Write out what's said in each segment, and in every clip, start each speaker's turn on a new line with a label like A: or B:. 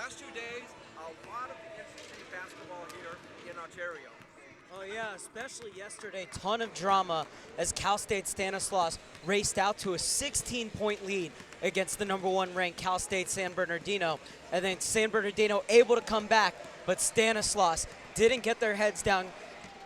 A: last 2 days, a lot of interesting basketball here in Ontario.
B: Oh yeah, especially yesterday, ton of drama as Cal State Stanislaus raced out to a 16-point lead against the #1 ranked Cal State San Bernardino. And then San Bernardino able to come back, but Stanislaus didn't get their heads down,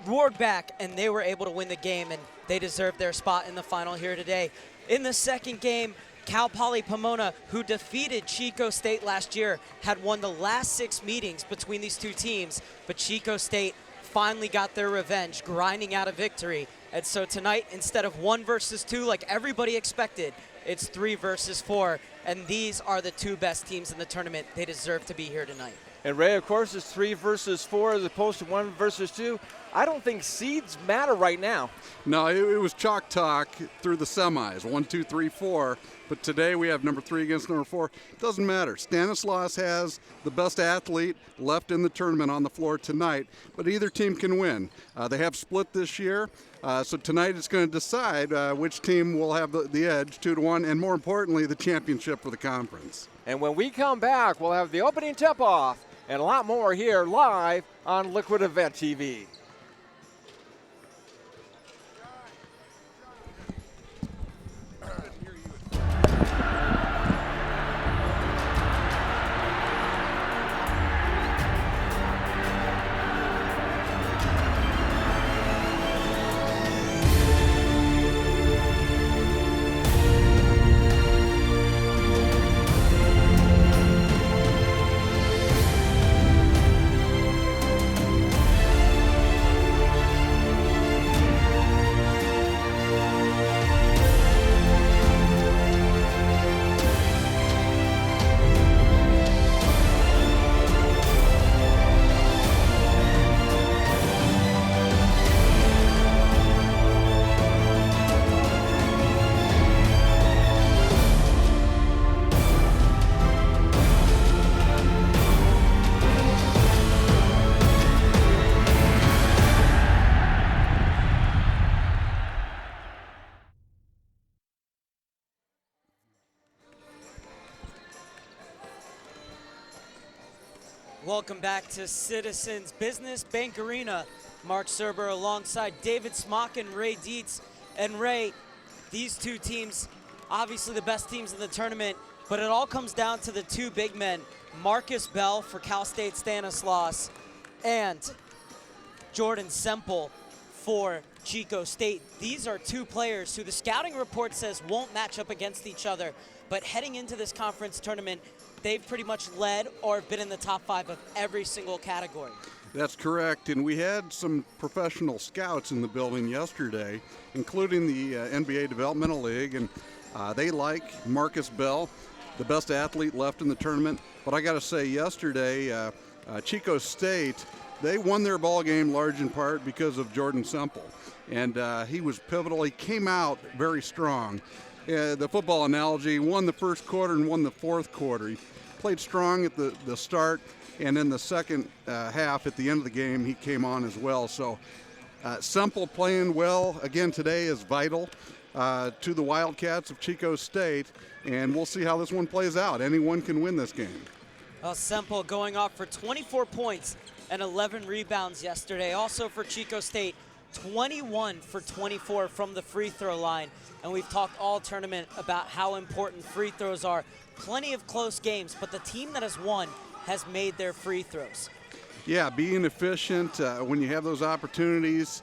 B: roared back, and they were able to win the game, and they deserved their spot in the final here today. In the second game, Cal Poly Pomona, who defeated Chico State last year, had won the last 6 meetings between these two teams, but Chico State finally got their revenge, grinding out a victory. And so tonight, instead of 1 versus 2 like everybody expected, it's 3 versus 4. And these are the 2 best teams in the tournament. They deserve to be here tonight.
C: And Ray, of course, it's 3 versus 4 as opposed to 1 versus 2. I don't think seeds matter right now.
D: No, it was chalk talk through the semis, 1, 2, 3, 4. But today we have number 3 against number 4. It doesn't matter. Stanislaus has the best athlete left in the tournament on the floor tonight, but either team can win. They have split this year, so tonight it's going to decide which team will have the edge, 2-1, and more importantly, the championship for the conference.
C: And when we come back, we'll have the opening tip-off and a lot more here live on Liquid Event TV.
B: Welcome back to Citizens Business Bank Arena. Mark Serber alongside David Smock and Ray Dietz. And Ray, these 2 teams, obviously the best teams in the tournament, but it all comes down to the 2 big men, Marcus Bell for Cal State Stanislaus and Jordan Semple for Chico State. These are 2 players who the scouting report says won't match up against each other, but heading into this conference tournament, they've pretty much led or been in the top 5 of every single category.
D: That's correct, and we had some professional scouts in the building yesterday, including the NBA Developmental League, and they like Marcus Bell, the best athlete left in the tournament. But I got to say, yesterday, Chico State, they won their ball game large in part because of Jordan Semple, and he was pivotal. He came out very strong. The football analogy, won the first quarter and won the fourth quarter. He played strong at the start, and in the second half, at the end of the game, he came on as well. So Semple playing well again today is vital to the Wildcats of Chico State, and we'll see how this one plays out. Anyone can win this game.
B: Semple going off for 24 points and 11 rebounds yesterday. Also for Chico State, 21 for 24 from the free throw line. And we've talked all tournament about how important free throws are. Plenty of close games, but the team that has won has made their free throws.
D: Yeah, being efficient when you have those opportunities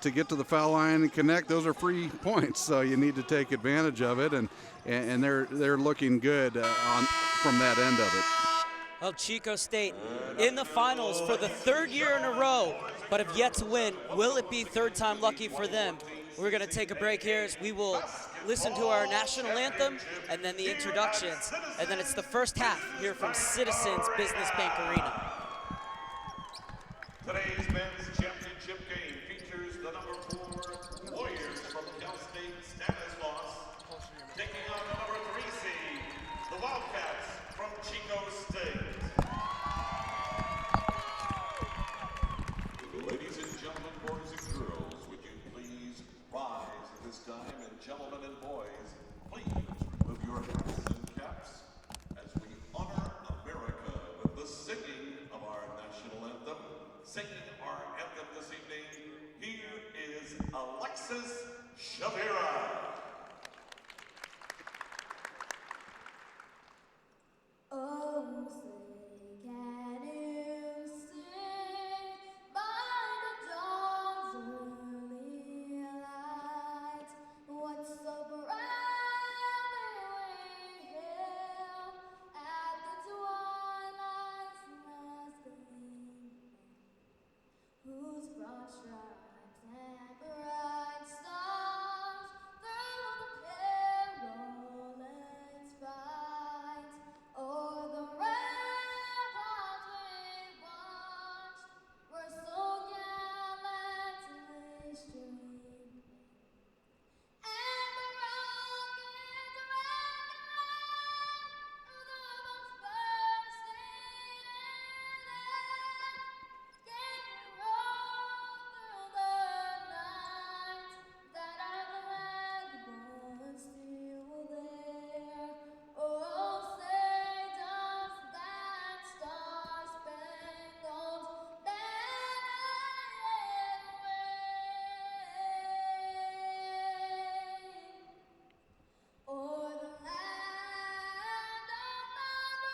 D: to get to the foul line and connect, those are free points. So you need to take advantage of it, and they're looking good from that end of it.
B: Well, Chico State in the finals for the 3rd year in a row, but have yet to win. Will it be 3rd time lucky for them? We're going to take a break here as we will listen to our national anthem and then the introductions. And then it's the first half here from Citizens Business Bank Arena.
E: Today's men's championship game features the number 4 Warriors from Cal State Stanislaus taking on the number 3 seed, the Wildcats from Chico State. Ladies and gentlemen, boys and girls, would you please rise at this time, and gentlemen and boys, please remove your hats and caps as we honor America with Alexis Shavira.
F: Oh, say, can you sing by the dawn's early light what so proudly we hailed at the twilight's last gleam, whose broad stripes and bright stars through the perilous fight o'er the ramparts we watched were so gallantly streaming, and the rocket's red glare of the bombs bursting in air gave a roar through the night that our flag was still there. Oh, say does that star-spangled banner wave o'er the land of the brave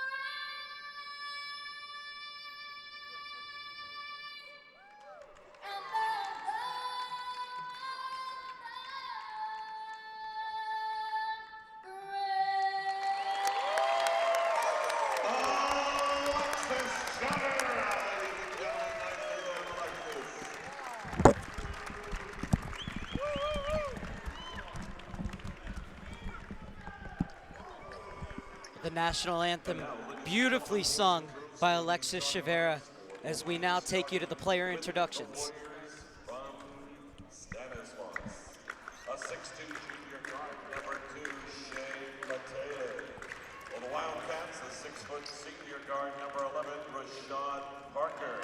F: and
E: Alexis Shavira, ladies and gentlemen, nicely done, Alexis.
B: The national anthem beautifully sung by Alexis Shavira, as we now take you to the player introductions.
E: From Stanaslaus, a 6'2" junior guard, number 2, Shea Matele. For the Wildcats, a 6' senior guard, number 11, Rashad Parker.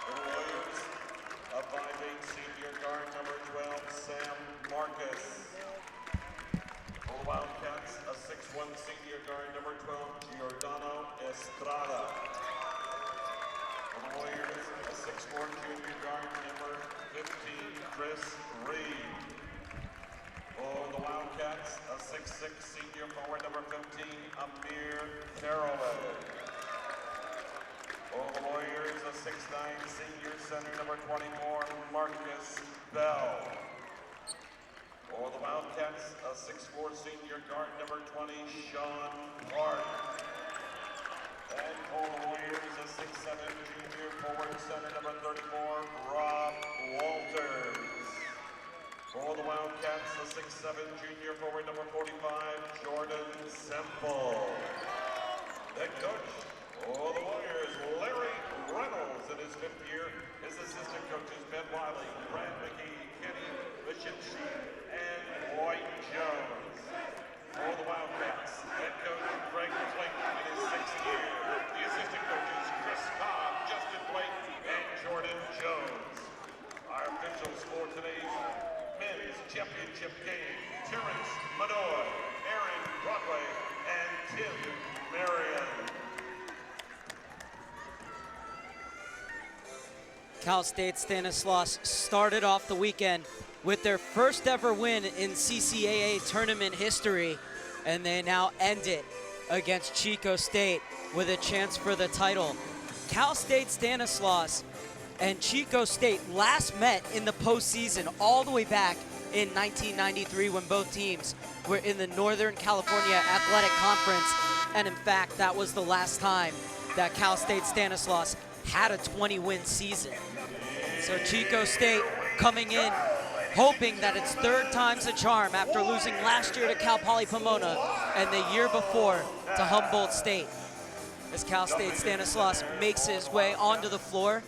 E: For the Warriors, a 5'8" senior guard, number 12, Sam Marcus. For the Wildcats, a 6'1" senior guard, number 12, Giordano Estrada. For the Warriors, a 6'4" junior guard, number 15, Chris Reed. For the Wildcats, a 6'6" senior forward, number 15, Amir Caraway. For the Warriors, a 6'9" senior center, number 24, Marcus Bell. For the Wildcats, a 6'4" senior guard, number 20, Sean Hart. And for the Warriors, a 6'7" junior forward center, number 34, Rob Walters. For the Wildcats, a 6'7" junior forward, number 45, Jordan Semple. Head coach for the Warriors, Larry Reynolds, in his 5th year. His assistant coaches, Ben Wiley, Brad McGee, Kenny Vichinci, and White Jones. For the Wildcats, head coach Greg Flake in his 6th year. The assistant coaches, Chris Cobb, Justin Blake, and Jordan Jones. Our officials for today's men's championship game, Terrence Manoy, Aaron Broadway, and Tim Marion.
B: Cal State Stanislaus started off the weekend with their first ever win in CCAA tournament history, and they now end it against Chico State with a chance for the title. Cal State Stanislaus and Chico State last met in the postseason all the way back in 1993 when both teams were in the Northern California Athletic Conference, and in fact that was the last time that Cal State Stanislaus had a 20-win season. So Chico State coming in hoping that it's 3rd time's a charm after losing last year to Cal Poly Pomona and the year before to Humboldt State. As Cal State Stanislaus makes his way onto the floor,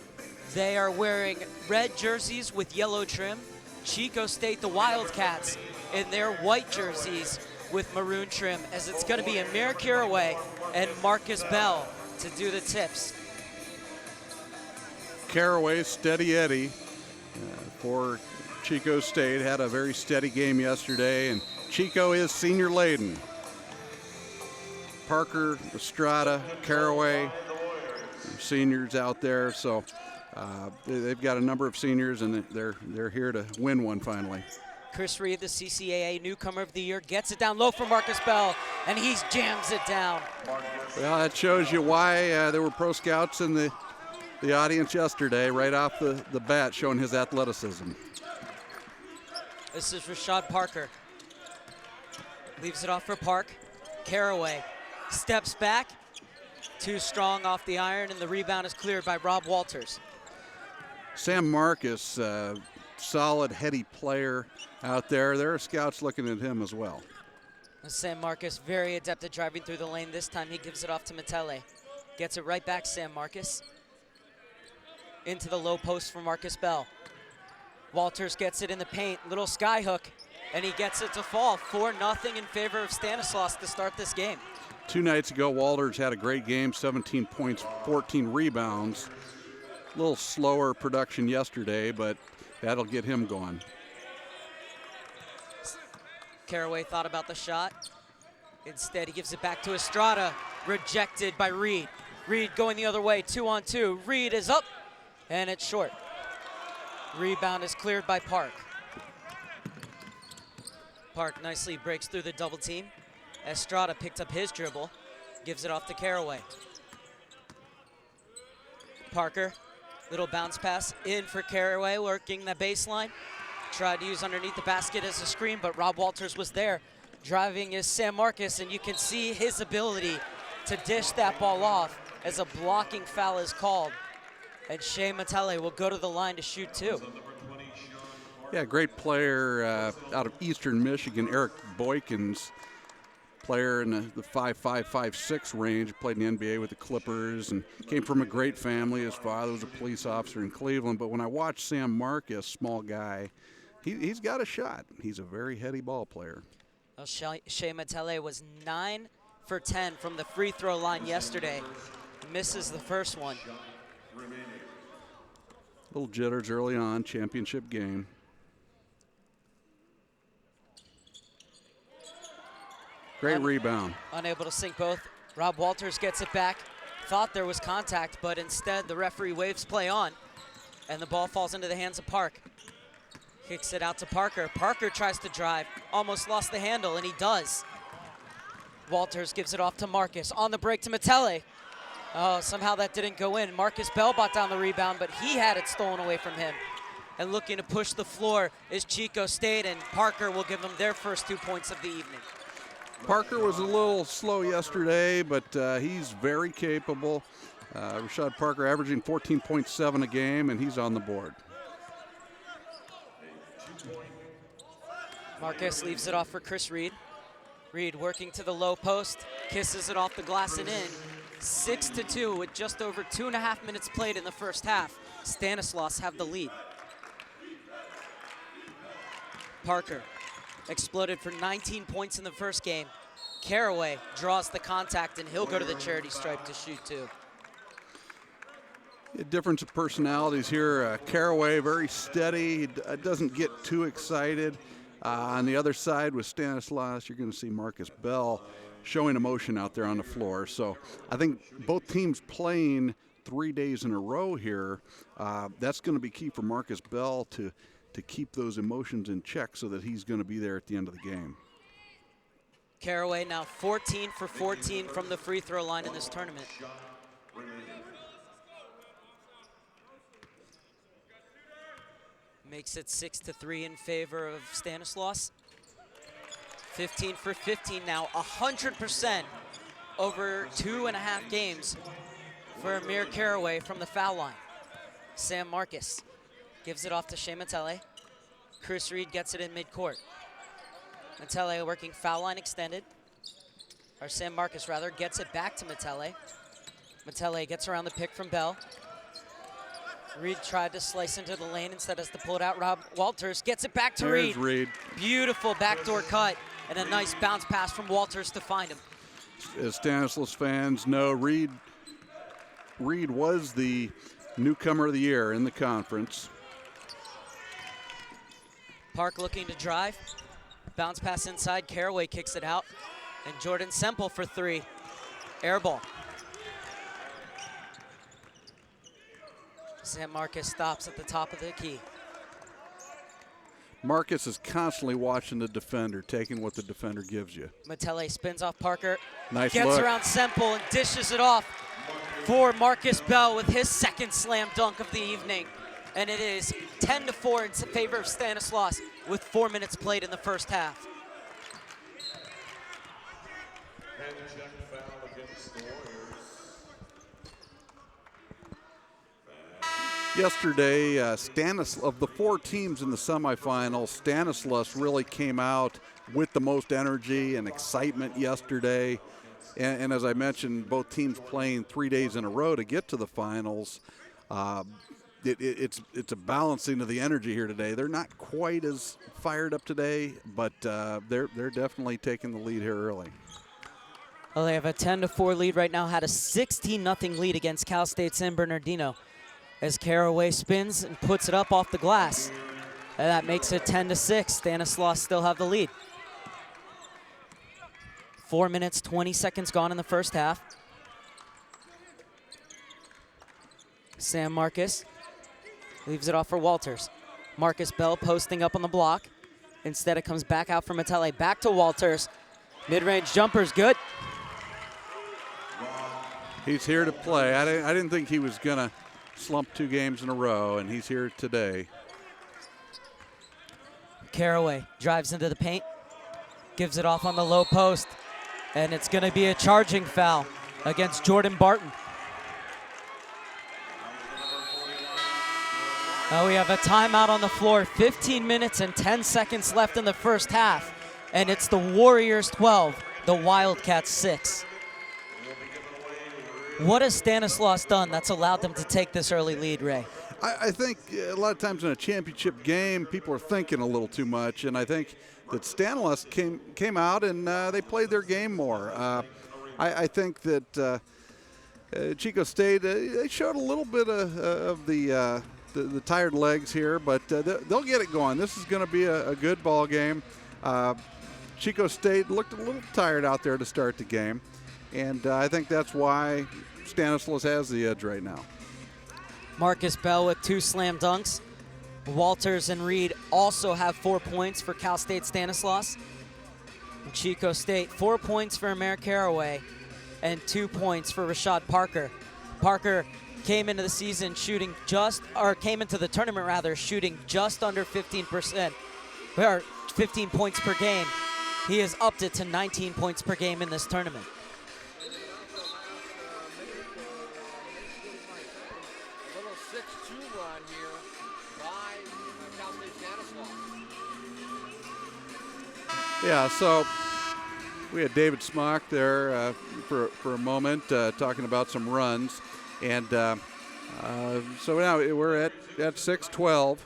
B: they are wearing red jerseys with yellow trim. Chico State, the Wildcats, in their white jerseys with maroon trim, as it's going to be Amir Caraway and Marcus Bell to do the tips.
D: Caraway, steady Eddie for Chico State. Had a very steady game yesterday, and Chico is senior laden. Parker, Estrada, Caraway, seniors out there. So They've got a number of seniors, and they're here to win one finally.
B: Chris Reed, the CCAA Newcomer of the Year, gets it down low for Marcus Bell, and he jams it down.
D: Well, that shows you why there were pro scouts in the audience yesterday, right off the bat, showing his athleticism.
B: This is Rashad Parker. Leaves it off for Park. Caraway steps back. Too strong off the iron, and the rebound is cleared by Rob Walters.
D: Sam Marcus, solid, heady player out there. There are scouts looking at him as well.
B: Sam Marcus, very adept at driving through the lane. This time he gives it off to Matele. Gets it right back, Sam Marcus. Into the low post for Marcus Bell. Walters gets it in the paint, little sky hook, and he gets it to fall. 4-0 in favor of Stanislaus to start this game.
D: 2 nights ago, Walters had a great game, 17 points, 14 rebounds. A little slower production yesterday, but that'll get him going.
B: Caraway thought about the shot. Instead, he gives it back to Estrada. Rejected by Reed. Reed going the other way, 2-on-2. Reed is up, and it's short. Rebound is cleared by Park. Park nicely breaks through the double team. Estrada picked up his dribble, gives it off to Caraway. Parker, little bounce pass in for Caraway, working the baseline. Tried to use underneath the basket as a screen, but Rob Walters was there. Driving is Sam Marcus, and you can see his ability to dish that ball off as a blocking foul is called. And Shea Matele will go to the line to shoot 2.
D: Yeah, great player out of Eastern Michigan, Eric Boykins. Player in the 5'5", 5'6" range, played in the NBA with the Clippers and came from a great family. His father was a police officer in Cleveland. But when I watched Sam Marcus, small guy, he's got a shot. He's a very heady ball player.
B: Well, Shea Matele was 9 for 10 from the free throw line yesterday. Misses the first one.
D: Little jitters early on, championship game. Great rebound.
B: Unable to sink both. Rob Walters gets it back. Thought there was contact, but instead the referee waves play on, and the ball falls into the hands of Park. Kicks it out to Parker. Parker tries to drive, almost lost the handle, and he does. Walters gives it off to Marcus. On the break to Matele. Oh, somehow that didn't go in. Marcus Bell brought down the rebound, but he had it stolen away from him. And looking to push the floor is Chico State, and Parker will give them their first 2 points of the evening.
D: Parker was a little slow yesterday, but he's very capable. Rashad Parker averaging 14.7 a game, and he's on the board.
B: Marcus leaves it off for Chris Reed. Reed working to the low post, kisses it off the glass and in. 6-2 with just over 2.5 minutes played in the first half. Stanislaus have the lead. Parker exploded for 19 points in the first game. Caraway draws the contact, and he'll go to the charity stripe to shoot 2.
D: A difference of personalities here. Caraway, very steady. He doesn't get too excited. On the other side with Stanislaus, you're going to see Marcus Bell showing emotion out there on the floor. So I think both teams playing 3 days in a row here, that's going to be key for Marcus Bell to keep those emotions in check so that he's going to be there at the end of the game.
B: Caraway now 14 for 14 from the free throw line in this tournament. Makes it 6-3 in favor of Stanislaus. 15 for 15 now, 100% over 2.5 games for Amir Caraway from the foul line. Sam Marcus gives it off to Shea Matele. Chris Reed gets it in midcourt. Matele working foul line extended. Or Sam Marcus rather, gets it back to Matele. Matele gets around the pick from Bell. Reed tried to slice into the lane, instead has to pull it out. Rob Walters gets it back to
D: There's
B: Reed.
D: Reed.
B: Beautiful backdoor cut and a nice bounce pass from Walters to find him.
D: As Stanislaus fans know, Reed was the newcomer of the year in the conference.
B: Park looking to drive. Bounce pass inside. Caraway kicks it out. And Jordan Semple for 3. Air ball. San Marcos stops at the top of the key.
D: Marcus is constantly watching the defender, taking what the defender gives you.
B: Matele spins off Parker.
D: Nice
B: Gets
D: look.
B: around Semple and dishes it off for Marcus Bell with his second slam dunk of the evening. And it is 10-4 in favor of Stanislaus with 4 minutes played in the first half.
E: Hand check foul against the Warriors.
D: Yesterday, of the 4 teams in the semifinals, Stanislaus really came out with the most energy and excitement yesterday. And as I mentioned, both teams playing 3 days in a row to get to the finals. It's a balancing of the energy here today. They're not quite as fired up today, but they're definitely taking the lead here early.
B: Well, they have a 10-4 lead right now, had a 16-0 lead against Cal State San Bernardino as Caraway spins and puts it up off the glass. And that makes it 10-6. Stanislaus still have the lead. 4 minutes, 20 seconds gone in the first half. San Marcos leaves it off for Walters. Marcus Bell posting up on the block. Instead, it comes back out for Matele. Back to Walters. Mid-range jumper's good.
D: He's here to play. I didn't think he was going to slump 2 games in a row, and he's here today.
B: Caraway drives into the paint, gives it off on the low post, and it's going to be a charging foul against Jordan Barton. Now we have a timeout on the floor, 15 minutes and 10 seconds left in the first half, and it's the Warriors 12, the Wildcats 6. What has Stanislaus done that's allowed them to take this early lead, Ray?
D: I think a lot of times in a championship game, people are thinking a little too much, and I think that Stanislaus came out and they played their game more. I think that Chico State, they showed a little bit of the tired legs here, but they'll get it going. This is going to be a good ball game. Chico State looked a little tired out there to start the game, and I think that's why Stanislaus has the edge right now.
B: Marcus Bell with 2 slam dunks. Walters and Reed also have 4 points for Cal State Stanislaus. Chico State, 4 points for Amir Caraway and 2 points for Rashad Parker. Parker came into the season came into the tournament rather, shooting just under 15%, or 15 points per game. He has upped it to 19 points per game in this tournament.
D: Yeah, so we had David Smock there for a moment talking about some runs. And so now we're at 6-12.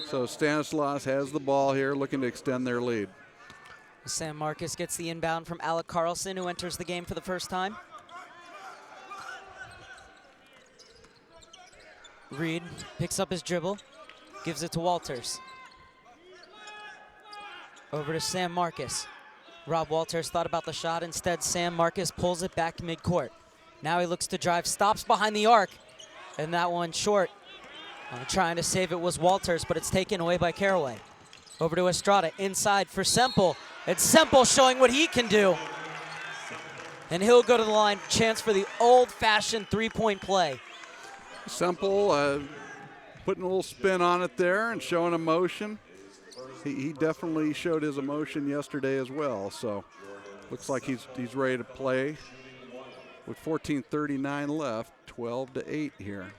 D: So Stanislaus has the ball here, looking to extend their lead.
B: San Marcos gets the inbound from Alec Carlson, who enters the game for the first time. Reed picks up his dribble, gives it to Walters. Over to Sam Marcos. Rob Walters thought about the shot. Instead, Sam Marcos pulls it back to midcourt. Now he looks to drive, stops behind the arc, and that one short. Trying to save it was Walters, but it's taken away by Caraway. Over to Estrada, inside for Semple. And Semple showing what he can do. And he'll go to the line, chance for the old-fashioned three-point play.
D: Semple putting a little spin on it there and showing emotion. He definitely showed his emotion yesterday as well. So looks like he's ready to play. With 14:39 left, 12-8 here.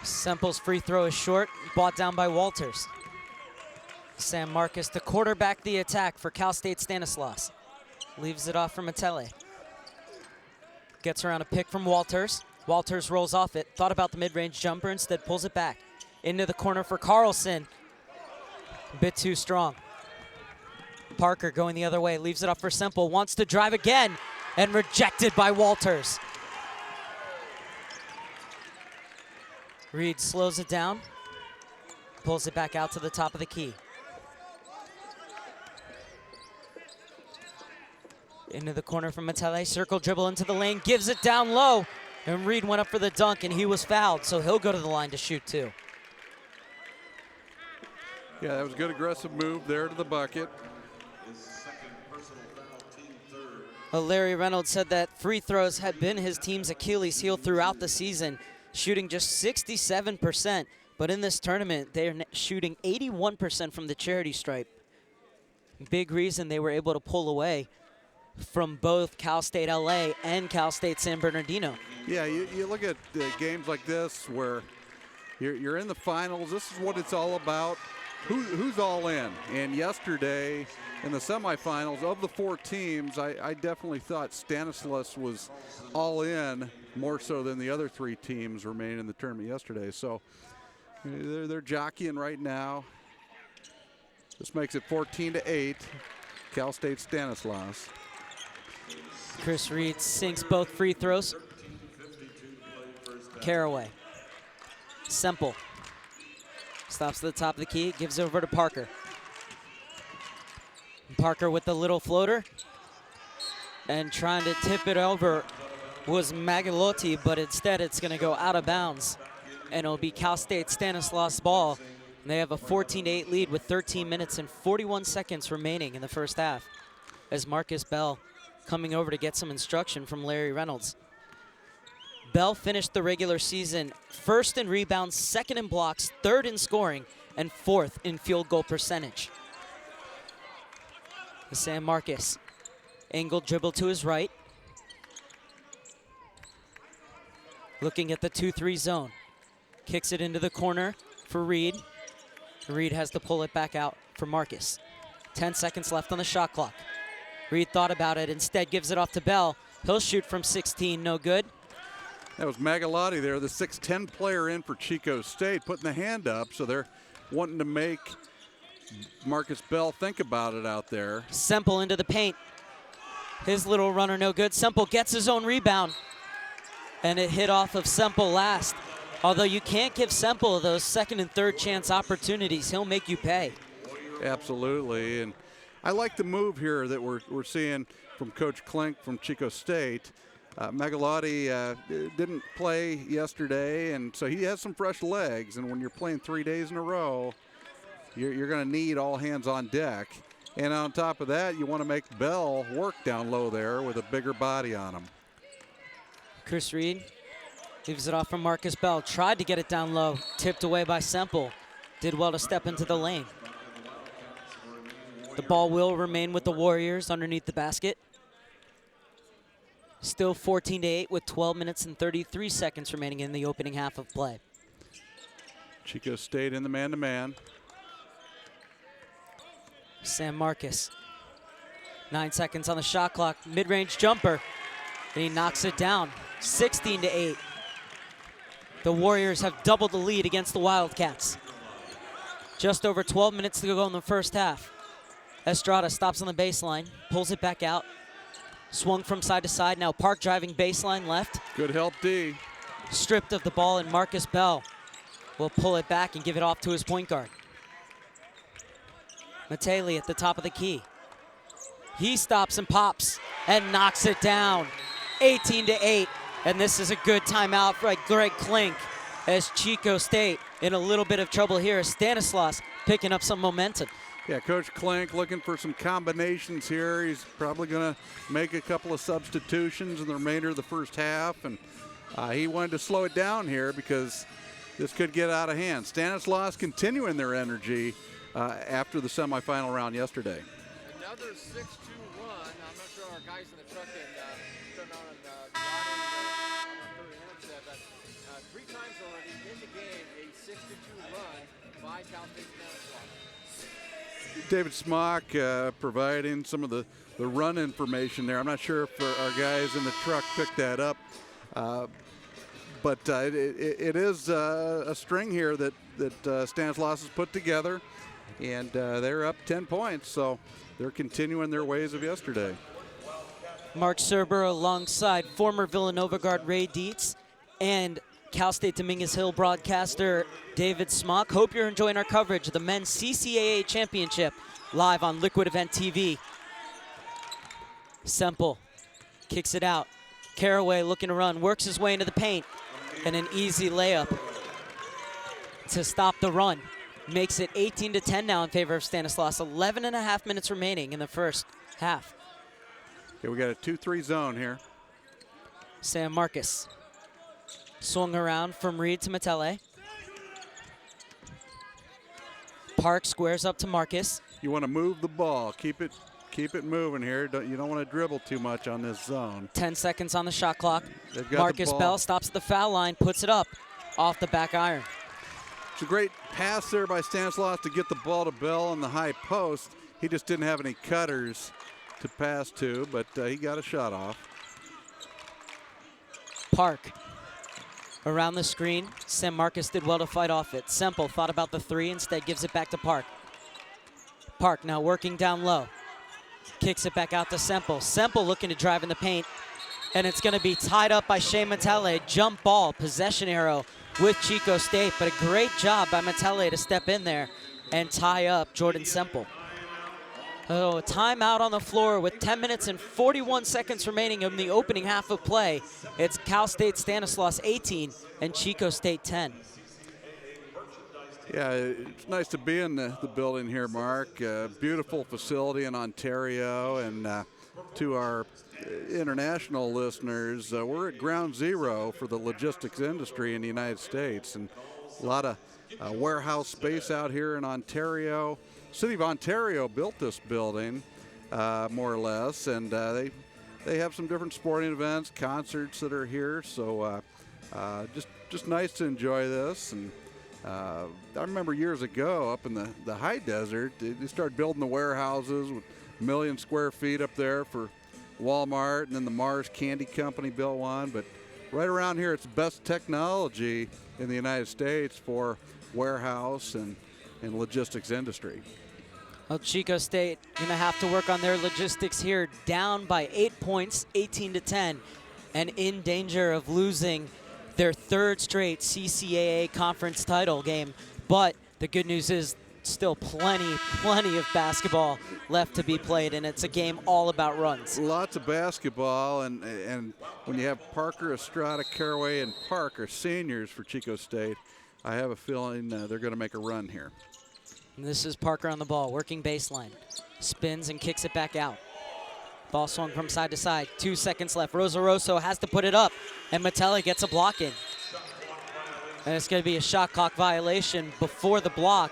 B: Semple's free throw is short, brought down by Walters. Sam Marcos to quarterback the attack for Cal State Stanislaus. Leaves it off for Matele. Gets around a pick from Walters. Walters rolls off it, thought about the mid-range jumper, instead pulls it back. Into the corner for Carlson. A bit too strong. Parker going the other way, leaves it up for Semple, wants to drive again, and rejected by Walters. Reed slows it down, pulls it back out to the top of the key. Into the corner from Matele, circle dribble into the lane, gives it down low, and Reed went up for the dunk, and he was fouled, so he'll go to the line to shoot too.
D: Yeah, that was a good aggressive move there to the bucket.
B: Larry Reynolds said that free throws had been his team's Achilles heel throughout the season, shooting just 67%, but in this tournament, they're shooting 81% from the charity stripe. Big reason they were able to pull away from both Cal State LA and Cal State San Bernardino.
D: Yeah, you look at games like this where you're in the finals. This is what it's all about. Who's all in? And yesterday in the semifinals, of the 4 teams, I definitely thought Stanaslaus was all in more so than the other 3 teams remaining in the tournament yesterday. So they're jockeying right now. This makes it 14-8, Cal State Stanislaus.
B: Chris Reed sinks both free throws. Caraway. Semple. Stops at the top of the key, gives over to Parker. Parker with the little floater. And trying to tip it over was Magalotti, but instead it's going to go out of bounds. And it'll be Cal State Stanislaus ball. And they have a 14-8 lead with 13 minutes and 41 seconds remaining in the first half. As Marcus Bell coming over to get some instruction from Larry Reynolds. Bell finished the regular season first in rebounds, second in blocks, third in scoring, and fourth in field goal percentage. Sam Marcus, angle dribble to his right. Looking at the 2-3 zone. Kicks it into the corner for Reed. Reed has to pull it back out for Marcus. 10 seconds left on the shot clock. Reed thought about it, instead gives it off to Bell. He'll shoot from 16, no good.
D: That was Magalotti there, the 6'10 player in for Chico State, putting the hand up, so they're wanting to make Marcus Bell think about it out there.
B: Semple into the paint. His little runner no good. Semple gets his own rebound. And it hit off of Semple last. Although you can't give Semple those second and third chance opportunities, he'll make you pay.
D: Absolutely, and I like the move here that we're seeing from Coach Klink from Chico State. Magalotti didn't play yesterday, and so he has some fresh legs. And when you're playing 3 days in a row, you're going to need all hands on deck. And on top of that, you want to make Bell work down low there with a bigger body on him.
B: Chris Reed gives it off from Marcus Bell. Tried to get it down low, tipped away by Semple. Did well to step into the lane. The ball will remain with the Warriors underneath the basket. Still 14-8 with 12 minutes and 33 seconds remaining in the opening half of play.
D: Chico State in the man-to-man.
B: Sam Marcus. 9 seconds on the shot clock. Mid-range jumper. And he knocks it down. 16-8. The Warriors have doubled the lead against the Wildcats. Just over 12 minutes to go in the first half. Estrada stops on the baseline, pulls it back out. Swung from side to side. Now Park driving baseline left.
D: Good help, D.
B: Stripped of the ball, and Marcus Bell will pull it back and give it off to his point guard. Matele at the top of the key. He stops and pops and knocks it down. 18-8. And this is a good timeout for Greg Klink as Chico State in a little bit of trouble here. Stanislaus picking up some momentum.
D: Yeah, Coach Klink looking for some combinations here. He's probably going to make a couple of substitutions in the remainder of the first half. And he wanted to slow it down here because this could get out of hand. Stanislaus continuing their energy after the semifinal round yesterday.
C: Another 6-2 run. I'm not sure our guys in the truck can turn on the audio on the 30 minutes there, but 3 times already in the game, a 6-2 run by Cal State Stanislaus.
D: David Smock providing some of the run information there. I'm not sure if our guys in the truck picked that up, but it is a string here that Stanislaus has put together, and they're up 10 points, so they're continuing their ways of yesterday.
B: Mark Serber alongside former Villanova guard Ray Dietz and Cal State Dominguez Hill broadcaster David Smock. Hope you're enjoying our coverage of the men's CCAA championship live on Liquid Event TV. Semple kicks it out. Caraway looking to run, works his way into the paint, and an easy layup to stop the run. Makes it 18-10 now in favor of Stanislaus. 11.5 minutes remaining in the first half.
D: Okay, we got a 2-3 zone here.
B: Sam Marcus swung around from Reed to Matele. Park squares up to Marcus.
D: You want to move the ball. Keep it moving here. You don't want to dribble too much on this zone.
B: 10 seconds on the shot clock.
D: They've got
B: Marcus
D: the ball.
B: Bell stops at the foul line, puts it up off the back iron.
D: It's a great pass there by Stanislaus to get the ball to Bell on the high post. He just didn't have any cutters to pass to, but he got a shot off.
B: Park around the screen. Sam Marcus did well to fight off it. Semple thought about the three, instead gives it back to Park. Park now working down low. Kicks it back out to Semple. Semple looking to drive in the paint, and it's going to be tied up by Shea Matele. Jump ball, possession arrow with Chico State, but a great job by Matele to step in there and tie up Jordan Semple. Oh, a timeout on the floor with 10 minutes and 41 seconds remaining in the opening half of play. It's Cal State Stanislaus 18 and Chico State 10.
D: Yeah, it's nice to be in the building here, Mark. Beautiful facility in Ontario, and to our international listeners, we're at ground zero for the logistics industry in the United States, and a lot of warehouse space out here in Ontario. City of Ontario built this building, more or less, and they have some different sporting events, concerts that are here. So just nice to enjoy this. And I remember years ago up in the high desert, they started building the warehouses with 1 million square feet up there for Walmart, and then the Mars Candy Company built one. But right around here, it's the best technology in the United States for warehouse and logistics industry.
B: Well, Chico State going to have to work on their logistics here, down by 8 points, 18-10, and in danger of losing their third straight CCAA conference title game. But the good news is still plenty of basketball left to be played, and it's a game all about runs.
D: Lots of basketball, and when you have Parker, Estrada, Caraway, and Park are seniors for Chico State, I have a feeling they're going to make a run here.
B: And this is Parker on the ball, working baseline. Spins and kicks it back out. Ball swung from side to side. 2 seconds left. Rosaroso has to put it up, and Matele gets a block in. And it's going to be a shot clock violation before the block.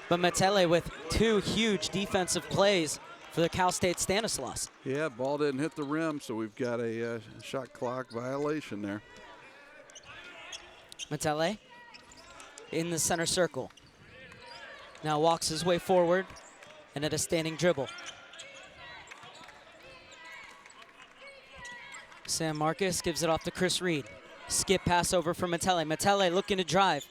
B: But Matele with 2 huge defensive plays for the Cal State Stanislaus.
D: Yeah, ball didn't hit the rim, so we've got a shot clock violation there.
B: Matele in the center circle. Now walks his way forward and at a standing dribble. Sam Marcus gives it off to Chris Reed. Skip pass over for Matele. Matele looking to drive.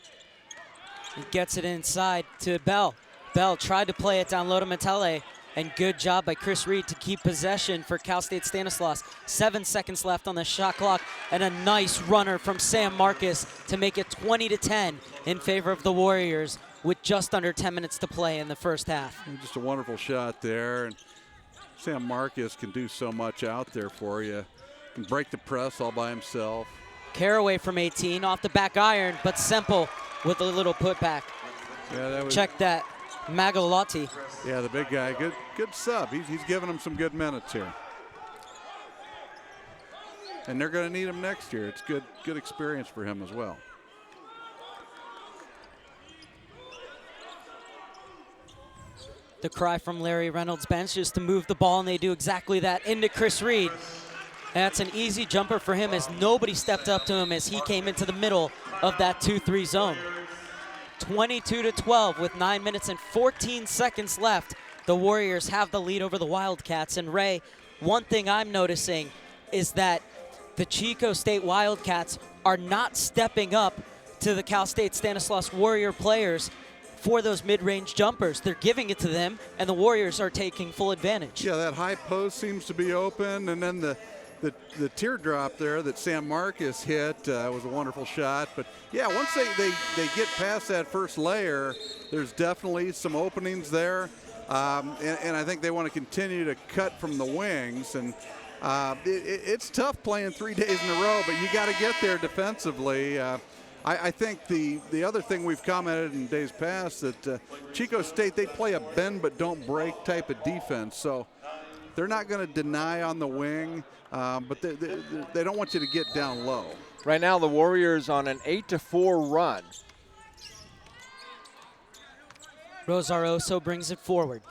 B: He gets it inside to Bell. Bell tried to play it down low to Matele, and good job by Chris Reed to keep possession for Cal State Stanislaus. 7 seconds left on the shot clock, and a nice runner from Sam Marcus to make it 20-10 in favor of the Warriors with just under 10 minutes to play in the first half.
D: Just a wonderful shot there, and Sam Marcus can do so much out there for you. Can break the press all by himself.
B: Caraway from 18 off the back iron, but Semple with a little putback.
D: Yeah, that was.
B: Check that, Magalotti.
D: Yeah, the big guy, good sub. He's giving him some good minutes here. And they're going to need him next year. It's good experience for him as well.
B: The cry from Larry Reynolds' bench is to move the ball, and they do exactly that into Chris Reed. That's an easy jumper for him as nobody stepped up to him as he came into the middle of that 2-3 zone. 22-12 with 9 minutes and 14 seconds left. The Warriors have the lead over the Wildcats. And Ray, one thing I'm noticing is that the Chico State Wildcats are not stepping up to the Cal State Stanislaus Warrior players for those mid-range jumpers. They're giving it to them, and the Warriors are taking full advantage.
D: Yeah, that high post seems to be open, and then the teardrop there that Sam Marcus hit was a wonderful shot. But yeah, once they get past that first layer, there's definitely some openings there. And I think they want to continue to cut from the wings. And It's tough playing 3 days in a row, but you got to get there defensively. I think the other thing we've commented in days past that Chico State, they play a bend but don't break type of defense. So they're not going to deny on the wing, but they don't want you to get down low.
C: Right now, the Warriors on an 8-4 run.
B: Rosaroso brings it forward.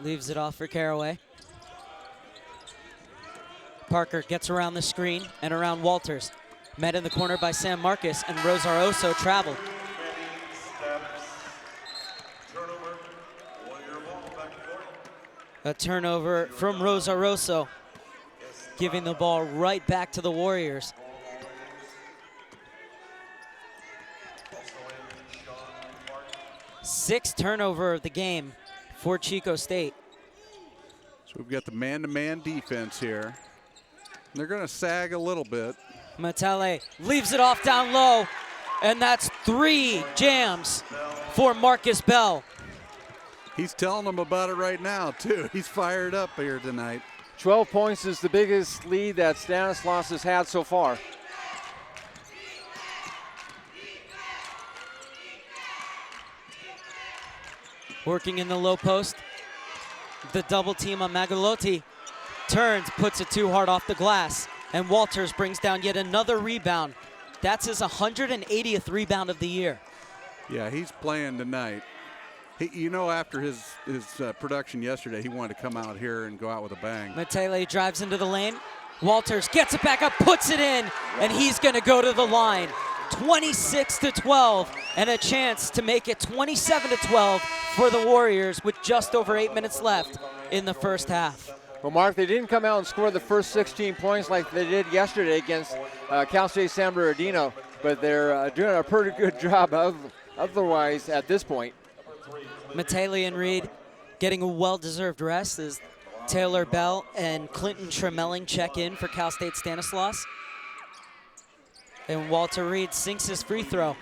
B: Leaves it off for Caraway. Parker gets around the screen and around Walters. Met in the corner by San Marcos, and Rosaroso traveled. A turnover from Rosaroso, giving the ball right back to the Warriors. Sixth turnover of the game for Chico State.
D: So we've got the man-to-man defense here. They're going to sag a little bit.
B: Matele leaves it off down low, and that's 3 jams for Marcus Bell.
D: He's telling them about it right now, too. He's fired up here tonight.
C: 12 points is the biggest lead that Stanislaus has had so far.
B: Working in the low post. The double team on Magalotti. Turns, puts it too hard off the glass. And Walters brings down yet another rebound. That's his 180th rebound of the year.
D: Yeah, he's playing tonight. You know, after his production yesterday, he wanted to come out here and go out with a bang.
B: Matele drives into the lane. Walters gets it back up, puts it in, and he's going to go to the line. 26-12, and a chance to make it 27-12 for the Warriors with just over 8 minutes left in the first half.
C: Well, Mark, they didn't come out and score the first 16 points like they did yesterday against Cal State San Bernardino, but they're doing a pretty good job otherwise at this point.
B: Matele and Reed getting a well-deserved rest as Taylor Bell and Clinton Tremelling check in for Cal State Stanislaus. And Walter Reed sinks his free throw,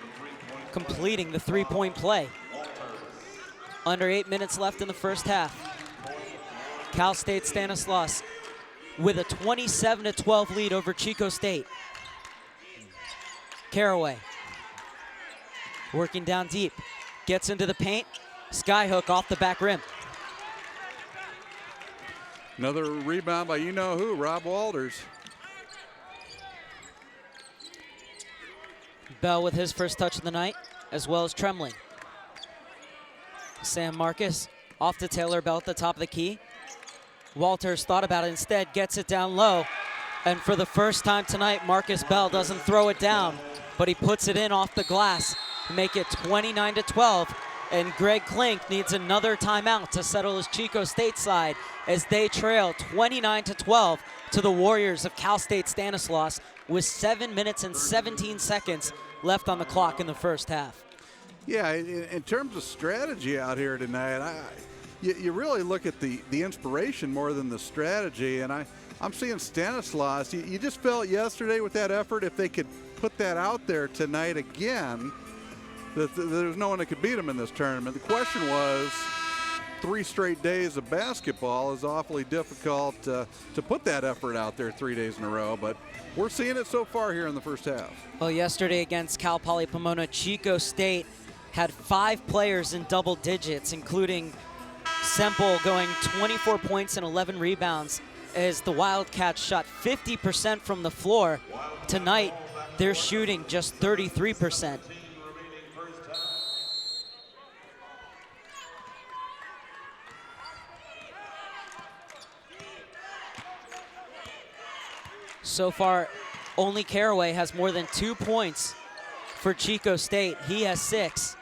B: completing the three-point play. Under 8 minutes left in the first half. Cal State Stanislaus with a 27-12 lead over Chico State. Caraway working down deep, gets into the paint, skyhook off the back rim.
D: Another rebound by you-know-who, Rob Walters.
B: Bell with his first touch of the night, as well as Tremling. Sam Marcus off to Taylor Bell at the top of the key. Walters thought about it instead, gets it down low. And for the first time tonight, Marcus Bell doesn't throw it down, but he puts it in off the glass to make it 29-12. And Greg Klink needs another timeout to settle his Chico State side as they trail 29-12 to the Warriors of Cal State Stanislaus with 7 minutes and 17 seconds left on the clock in the first half.
D: Yeah, in terms of strategy out here tonight, you really look at the inspiration more than the strategy, and I'm seeing Stanislaus. You just felt yesterday with that effort, if they could put that out there tonight again, that there's no one that could beat them in this tournament. The question was, 3 straight days of basketball is awfully difficult to put that effort out there 3 days in a row, but we're seeing it so far here in the first half.
B: Well, yesterday against Cal Poly Pomona, Chico State had 5 players in double digits, including Semple going 24 points and 11 rebounds as the Wildcats shot 50% from the floor. Tonight, they're shooting just 33%. So far, only Caraway has more than 2 points for Chico State. He has 6.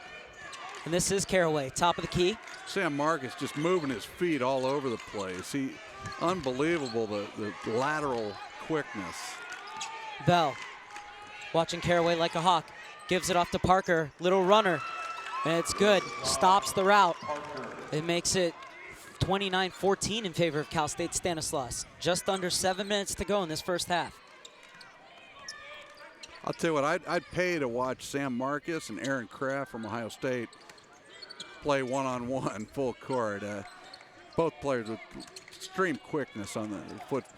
B: And this is Caraway, top of the key.
D: Sam Marcus just moving his feet all over the place. Unbelievable, the lateral quickness.
B: Bell watching Caraway like a hawk. Gives it off to Parker, little runner. And it's good, stops the route. It makes it 29-14 in favor of Cal State Stanislaus. Just under 7 minutes to go in this first half.
D: I'll tell you what, I'd pay to watch Sam Marcus and Aaron Kraft from Ohio State play one-on-one full court. Both players with extreme quickness on the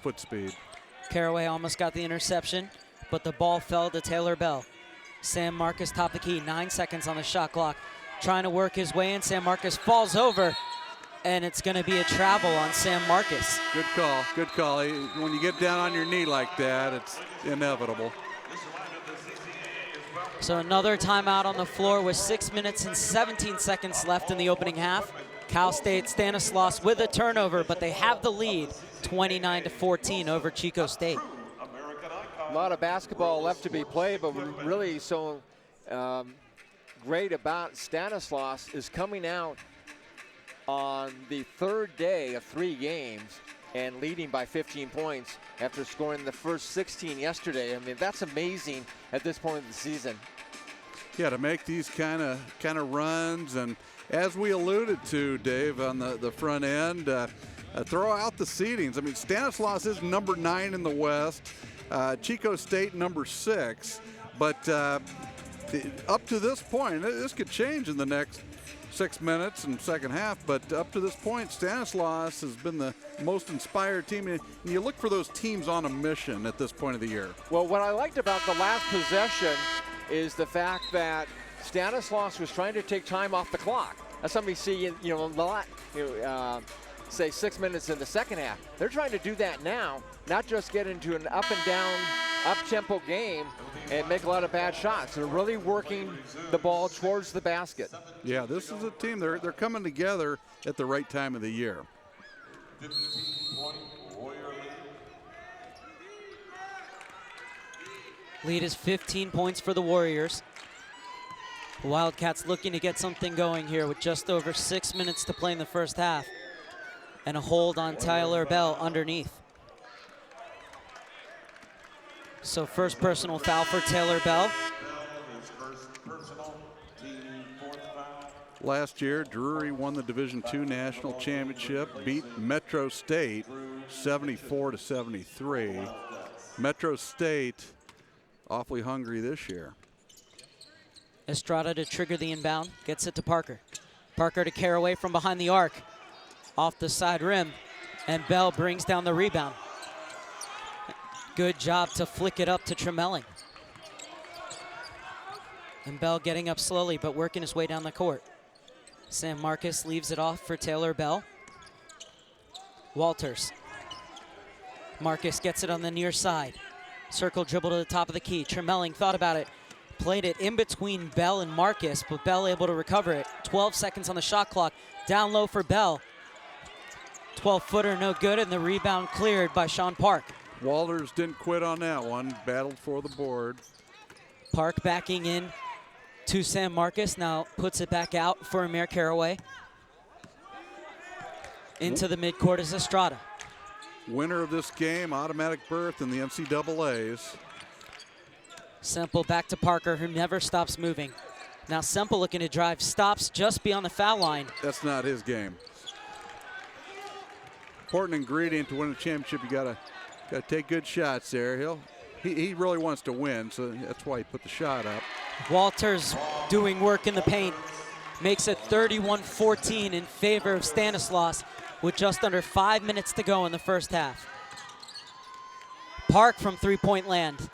D: foot speed.
B: Caraway almost got the interception, but the ball fell to Taylor Bell. Sam Marcus top of the key, 9 seconds on the shot clock. Trying to work his way in. Sam Marcus falls over, and it's going to be a travel on Sam Marcus.
D: Good call, good call. When you get down on your knee like that, it's inevitable.
B: So another timeout on the floor with 6 minutes and 17 seconds left in the opening half. Cal State Stanislaus with a turnover, but they have the lead, 29-14 over Chico State.
C: A lot of basketball left to be played, but really so great about Stanislaus is coming out on the third day of 3 games and leading by 15 points after scoring the first 16 yesterday. I mean, that's amazing at this point of the season.
D: Yeah, to make these kind of runs, and as we alluded to, Dave, on the front end, throw out the seedings. I mean, Stanislaus is number 9 in the West, Chico State number 6, but up to this point, this could change in the next 6 minutes and second half, but up to this point, Stanislaus has been the most inspired team, and you look for those teams on a mission at this point of the year.
C: Well, what I liked about the last possession is the fact that Stanislaus was trying to take time off the clock. That's something we see, a lot, say 6 minutes in the second half. They're trying to do that now, not just get into an up and down, up-tempo game and make a lot of bad shots. They're really working the ball towards the basket.
D: Yeah, this is a team, they're coming together at the right time of the year.
E: 15-point Warrior
B: Lead is 15 points for the Warriors. The Wildcats looking to get something going here with just over 6 minutes to play in the first half. And a hold on Tyler Bell underneath. So first personal foul for Taylor Bell.
E: His first personal, team 4th foul.
D: Last year, Drury won the Division II National Championship, beat Metro State 74-73. Metro State awfully hungry this year.
B: Estrada to trigger the inbound, gets it to Parker. Parker to Caraway from behind the arc, off the side rim, and Bell brings down the rebound. Good job to flick it up to Tremelling. And Bell getting up slowly, but working his way down the court. Sam Marcus leaves it off for Taylor Bell. Walters. Marcus gets it on the near side. Circle dribble to the top of the key. Tremelling thought about it. Played it in between Bell and Marcus, but Bell able to recover it. 12 seconds on the shot clock. Down low for Bell. 12-footer no good, and the rebound cleared by Sean Park.
D: Walters didn't quit on that one, battled for the board.
B: Park backing in to Sam Marcus, now puts it back out for Amir Caraway. Into the midcourt is Estrada.
D: Winner of this game, automatic berth in the NCAAs.
B: Semple back to Parker, who never stops moving. Now Semple looking to drive, stops just beyond the foul line.
D: That's not his game. Important ingredient to win a championship, you gotta take good shots there. He really wants to win, so that's why he put the shot up.
B: Walters doing work in the paint. Makes it 31-14 in favor of Stanislaus with just under 5 minutes to go in the first half. Park from three-point land.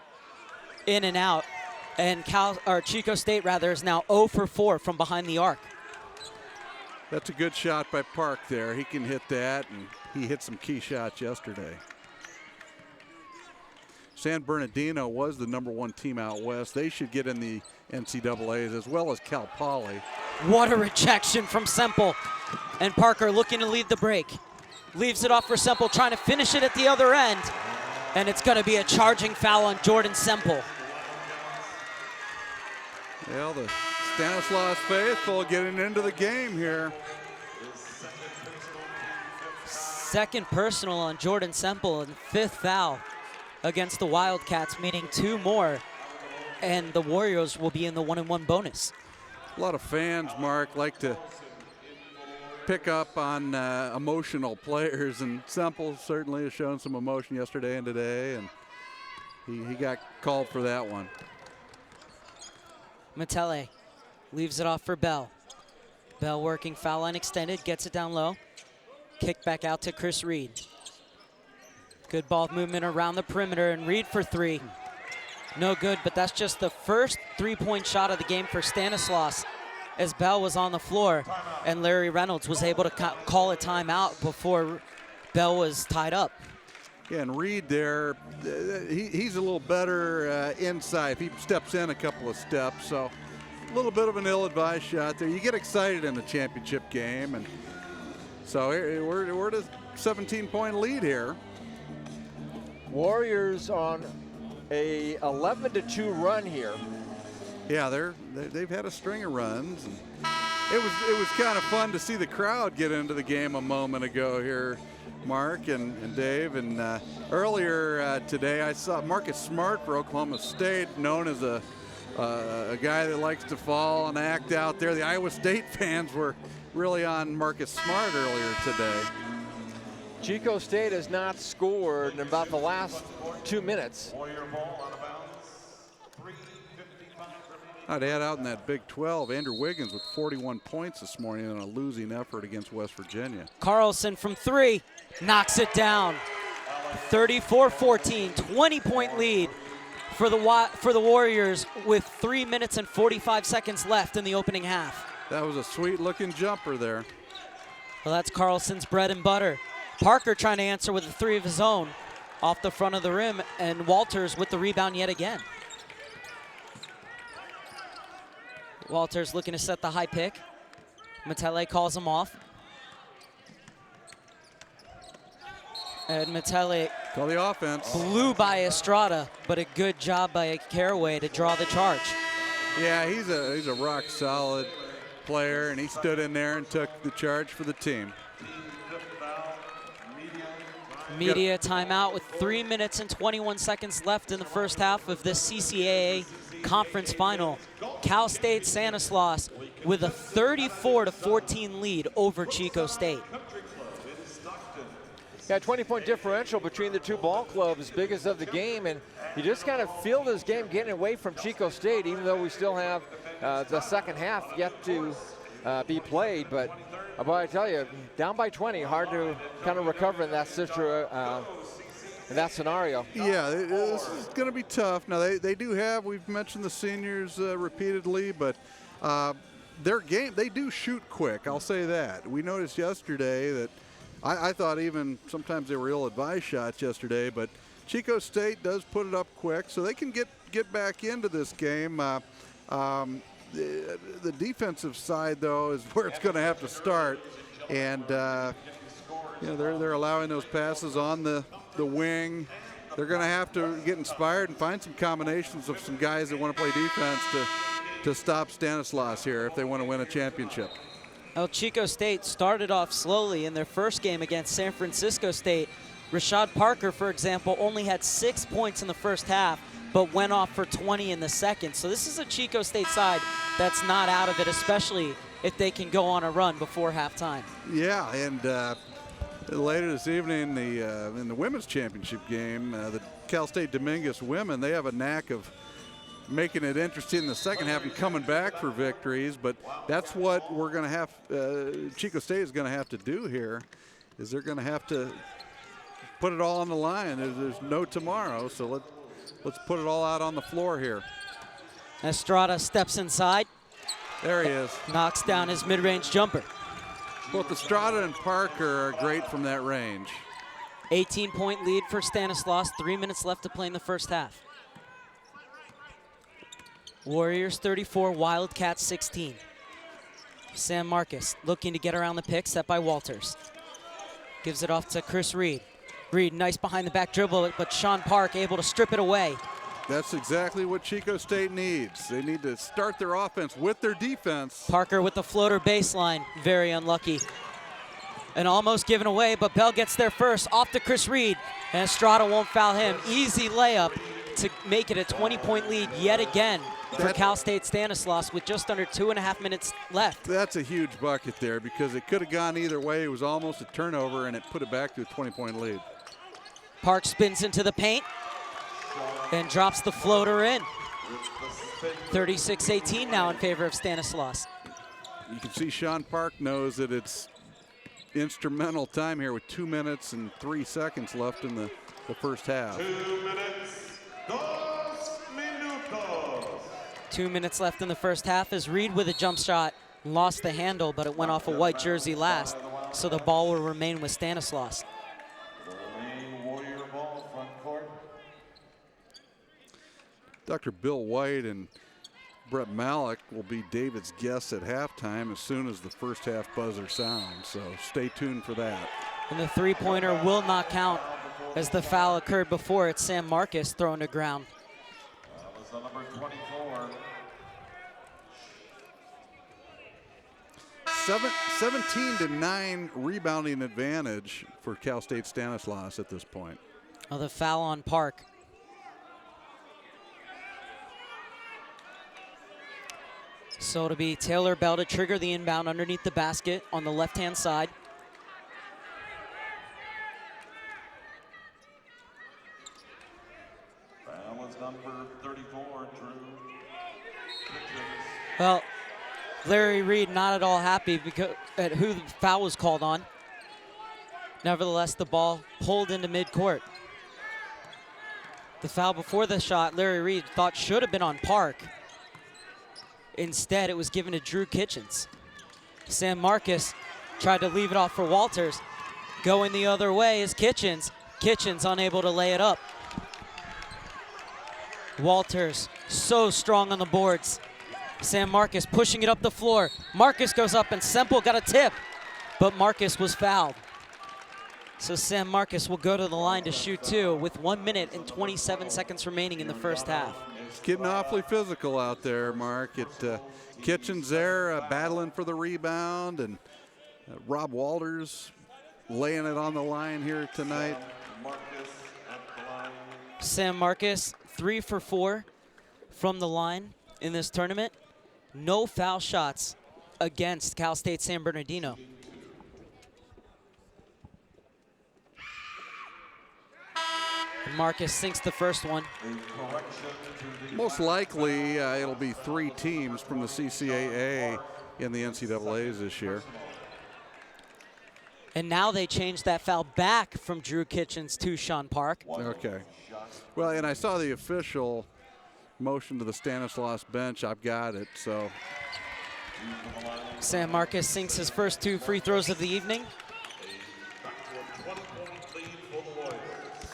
B: In and out. And Chico State is now 0 for 4 from behind the arc.
D: That's a good shot by Park there. He can hit that, and he hit some key shots yesterday. San Bernardino was the #1 team out west. They should get in the NCAAs as well as Cal Poly.
B: What a rejection from Semple. And Parker looking to lead the break. Leaves it off for Semple, trying to finish it at the other end. And it's going to be a charging foul on Jordan Semple.
D: Well, the Stanislaus faithful getting into the game here.
B: Second personal on Jordan Semple and 5th foul against the Wildcats, meaning 2 more. And the Warriors will be in the 1-and-1 bonus.
D: A lot of fans, Mark, like to pick up on emotional players, and Semple certainly has shown some emotion yesterday and today, and he got called for that one.
B: Matele leaves it off for Bell. Bell working foul line extended, gets it down low. Kick back out to Chris Reed. Good ball movement around the perimeter, and Reed for three. No good, but that's just the first three-point shot of the game for Stanislaus, as Bell was on the floor, and Larry Reynolds was able to call a timeout before Bell was tied up.
D: Yeah, and Reed there, he's a little better inside. If he steps in a couple of steps, so a little bit of an ill-advised shot there. You get excited in the championship game, and so we're at a 17-point lead here.
C: Warriors on a 11-2 run here.
D: Yeah, they've had a string of runs. And it was kind of fun to see the crowd get into the game a moment ago here, Mark and Dave. And earlier today, I saw Marcus Smart for Oklahoma State, known as a guy that likes to fall and act out there. The Iowa State fans were really on Marcus Smart earlier today.
C: Chico State has not scored in about the last 2 minutes.
E: Warrior ball out of bounds. 3:55
D: I'd add out in that Big 12, Andrew Wiggins with 41 points this morning in a losing effort against West Virginia.
B: Carlson from three, knocks it down. 34-14, 20-point lead for the Warriors with 3 minutes and 45 seconds left in the opening half.
D: That was a sweet-looking jumper there.
B: Well, that's Carlson's bread and butter. Parker trying to answer with a three of his own off the front of the rim, and Walters with the rebound yet again. Walters looking to set the high pick. Metele calls him off. And Metele
D: Call the offense.
B: blew by Estrada, but a good job by Caraway to draw the charge.
D: Yeah, he's a rock solid player, and he stood in there and took the charge for the team.
B: Media timeout with 3 minutes and 21 seconds left in the first half of this CCAA conference final. Cal State Stanislaus with a 34-14 lead over Chico State.
C: Yeah, 20-point differential between the two ball clubs, biggest of the game, and you just kind of feel this game getting away from Chico State, even though we still have the second half yet to be played. But I tell you, down by 20, hard to kind of recover in that scenario.
D: Yeah, this is going to be tough. Now, they do have, we've mentioned the seniors repeatedly, but their game, they do shoot quick, I'll say that. We noticed yesterday that I thought even sometimes they were ill-advised shots yesterday, but Chico State does put it up quick, so they can get back into this game. The defensive side, though, is where it's going to have to start, and they're allowing those passes on the wing. They're going to have to get inspired and find some combinations of some guys that want to play defense to stop Stanislaus here if they want to win a championship.
B: Well, Chico State started off slowly in their first game against San Francisco State. Rashad Parker, for example, only had 6 points in the first half, but went off for 20 in the second. So this is a Chico State side that's not out of it, especially if they can go on a run before halftime.
D: Yeah, and later this evening, in the women's championship game, the Cal State Dominguez women, they have a knack of making it interesting in the second half and coming back for victories. But that's what we're going to have, Chico State is going to have to do here, is they're going to have to put it all on the line. There's no tomorrow, so let's put it all out on the floor here.
B: Estrada steps inside.
D: There he is.
B: Knocks down his mid-range jumper.
D: Both Estrada and Parker are great from that range.
B: 18-point lead for Stanislaus. 3 minutes left to play in the first half. Warriors 34, Wildcats 16. Sam Marcus looking to get around the pick, set by Walters. Gives it off to Chris Reed. Reed, nice behind the back dribble, but Sean Park able to strip it away.
D: That's exactly what Chico State needs. They need to start their offense with their defense.
B: Parker with the floater baseline, very unlucky. And almost given away, but Bell gets there first, off to Chris Reed, and Estrada won't foul him. Easy layup to make it a 20-point lead yet again for Cal State Stanislaus with just under 2.5 minutes left.
D: That's a huge bucket there because it could have gone either way. It was almost a turnover, and it put it back to a 20-point lead.
B: Park spins into the paint and drops the floater in. 36-18 now in favor of Stanislaus.
D: You can see Sean Park knows that it's instrumental time here with 2 minutes and 3 seconds left in the first half.
E: 2 minutes, 2 minutos.
B: 2 minutes left in the first half as Reed with a jump shot lost the handle, but it went off a white jersey last, so the ball will remain with Stanaslaus.
E: Warrior ball, front court.
D: Dr. Bill White and Brett Malik will be David's guests at halftime as soon as the first half buzzer sounds, so stay tuned for that.
B: And the three-pointer will not count as the foul occurred before. It's Sam Marcus thrown to ground.
E: That was the number 24.
D: 17-9 rebounding advantage for Cal State Stanislaus at this point.
B: Oh, the foul on Park. So it'll be Taylor Bell to trigger the inbound underneath the basket on the left-hand side.
E: That was number 34, Drew.
B: Well, Larry Reed not at all happy at who the foul was called on. Nevertheless, the ball pulled into midcourt. The foul before the shot, Larry Reed thought should have been on Park. Instead, it was given to Drew Kitchens. Sam Marcus tried to leave it off for Walters. Going the other way is Kitchens. Kitchens unable to lay it up. Walters so strong on the boards. Sam Marcus pushing it up the floor. Marcus goes up and Semple got a tip, but Marcus was fouled. So Sam Marcus will go to the line to shoot two with 1 minute and 27 seconds remaining in the first half.
D: It's getting awfully physical out there, Mark. Kitchens there battling for the rebound, and Rob Walters laying it on the line here tonight.
B: Sam Marcus 3 for 4 from the line in this tournament. No foul shots against Cal State San Bernardino. Marcus sinks the first one.
D: Most likely it'll be 3 teams from the CCAA in the NCAAs this year.
B: And now they changed that foul back from Drew Kitchens to Sean Park.
D: Okay. Well, and I saw the official motion to the Stanislaus bench. I've got it, so.
B: Sam Marcus sinks his first 2 free throws of the evening.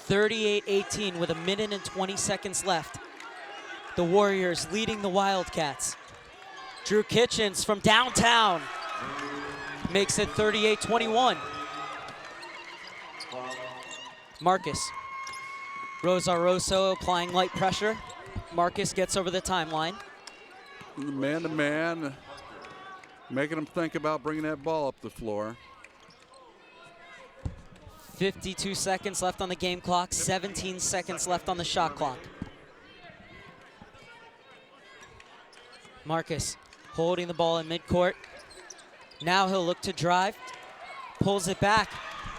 B: 38-18 with 1 minute and 20 seconds left. The Warriors leading the Wildcats. Drew Kitchens from downtown makes it 38-21. Marcus. Rosaroso applying light pressure. Marcus gets over the timeline.
D: Man-to-man, making him think about bringing that ball up the floor.
B: 52 seconds left on the game clock, 17 seconds left on the shot clock. Marcus holding the ball in midcourt. Now he'll look to drive, pulls it back,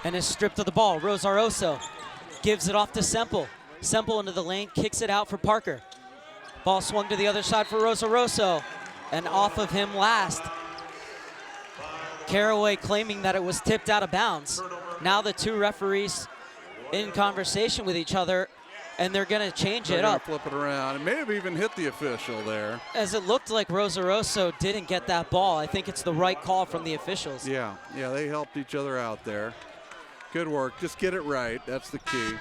B: and is stripped of the ball. Rosaroso gives it off to Semple. Semple into the lane, kicks it out for Parker. Ball swung to the other side for Rosaroso, and off of him last. Caraway claiming that it was tipped out of bounds. Now the 2 referees in conversation with each other, and they're going to change it up.
D: Flip it around. It may have even hit the official there.
B: As it looked like Rosaroso didn't get that ball. I think it's the right call from the officials.
D: Yeah, they helped each other out there. Good work. Just get it right. That's the key.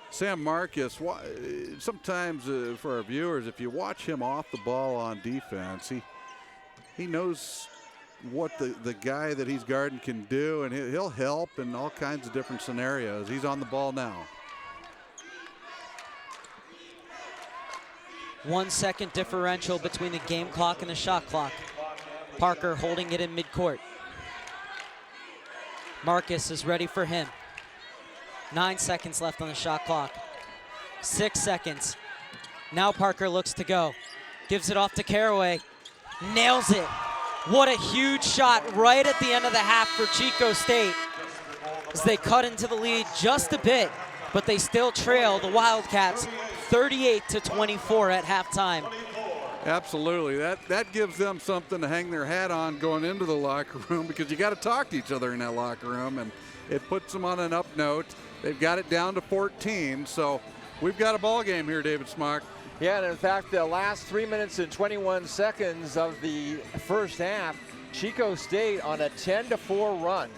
D: Sam Marcus, sometimes for our viewers, if you watch him off the ball on defense, he knows what the guy that he's guarding can do, and he'll help in all kinds of different scenarios. He's on the ball now.
B: 1 second differential between the game clock and the shot clock. Parker holding it in midcourt. Marcus is ready for him. 9 seconds left on the shot clock. 6 seconds. Now Parker looks to go. Gives it off to Caraway. Nails it. What a huge shot right at the end of the half for Chico State as they cut into the lead just a bit, but they still trail the Wildcats 38-24 at halftime.
D: Absolutely. That gives them something to hang their hat on going into the locker room, because you got to talk to each other in that locker room, and it puts them on an up note. They've got it down to 14, so we've got a ball game here, David Smock.
C: Yeah, and in fact, the last 3 minutes and 21 seconds of the first half, Chico State on a 10-4 run.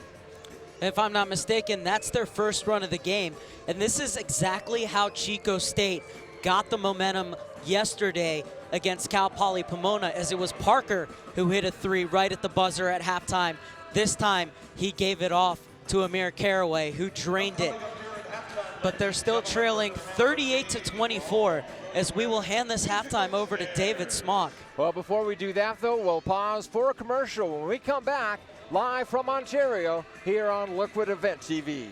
B: If I'm not mistaken, that's their first run of the game. And this is exactly how Chico State got the momentum yesterday against Cal Poly Pomona, as it was Parker who hit a 3 right at the buzzer at halftime. This time, he gave it off to Amir Caraway, who drained it. But they're still trailing 38-24, as we will hand this halftime over to David Smock.
C: Well, before we do that, though, we'll pause for a commercial. When we come back, live from Ontario, here on Liquid Event TV.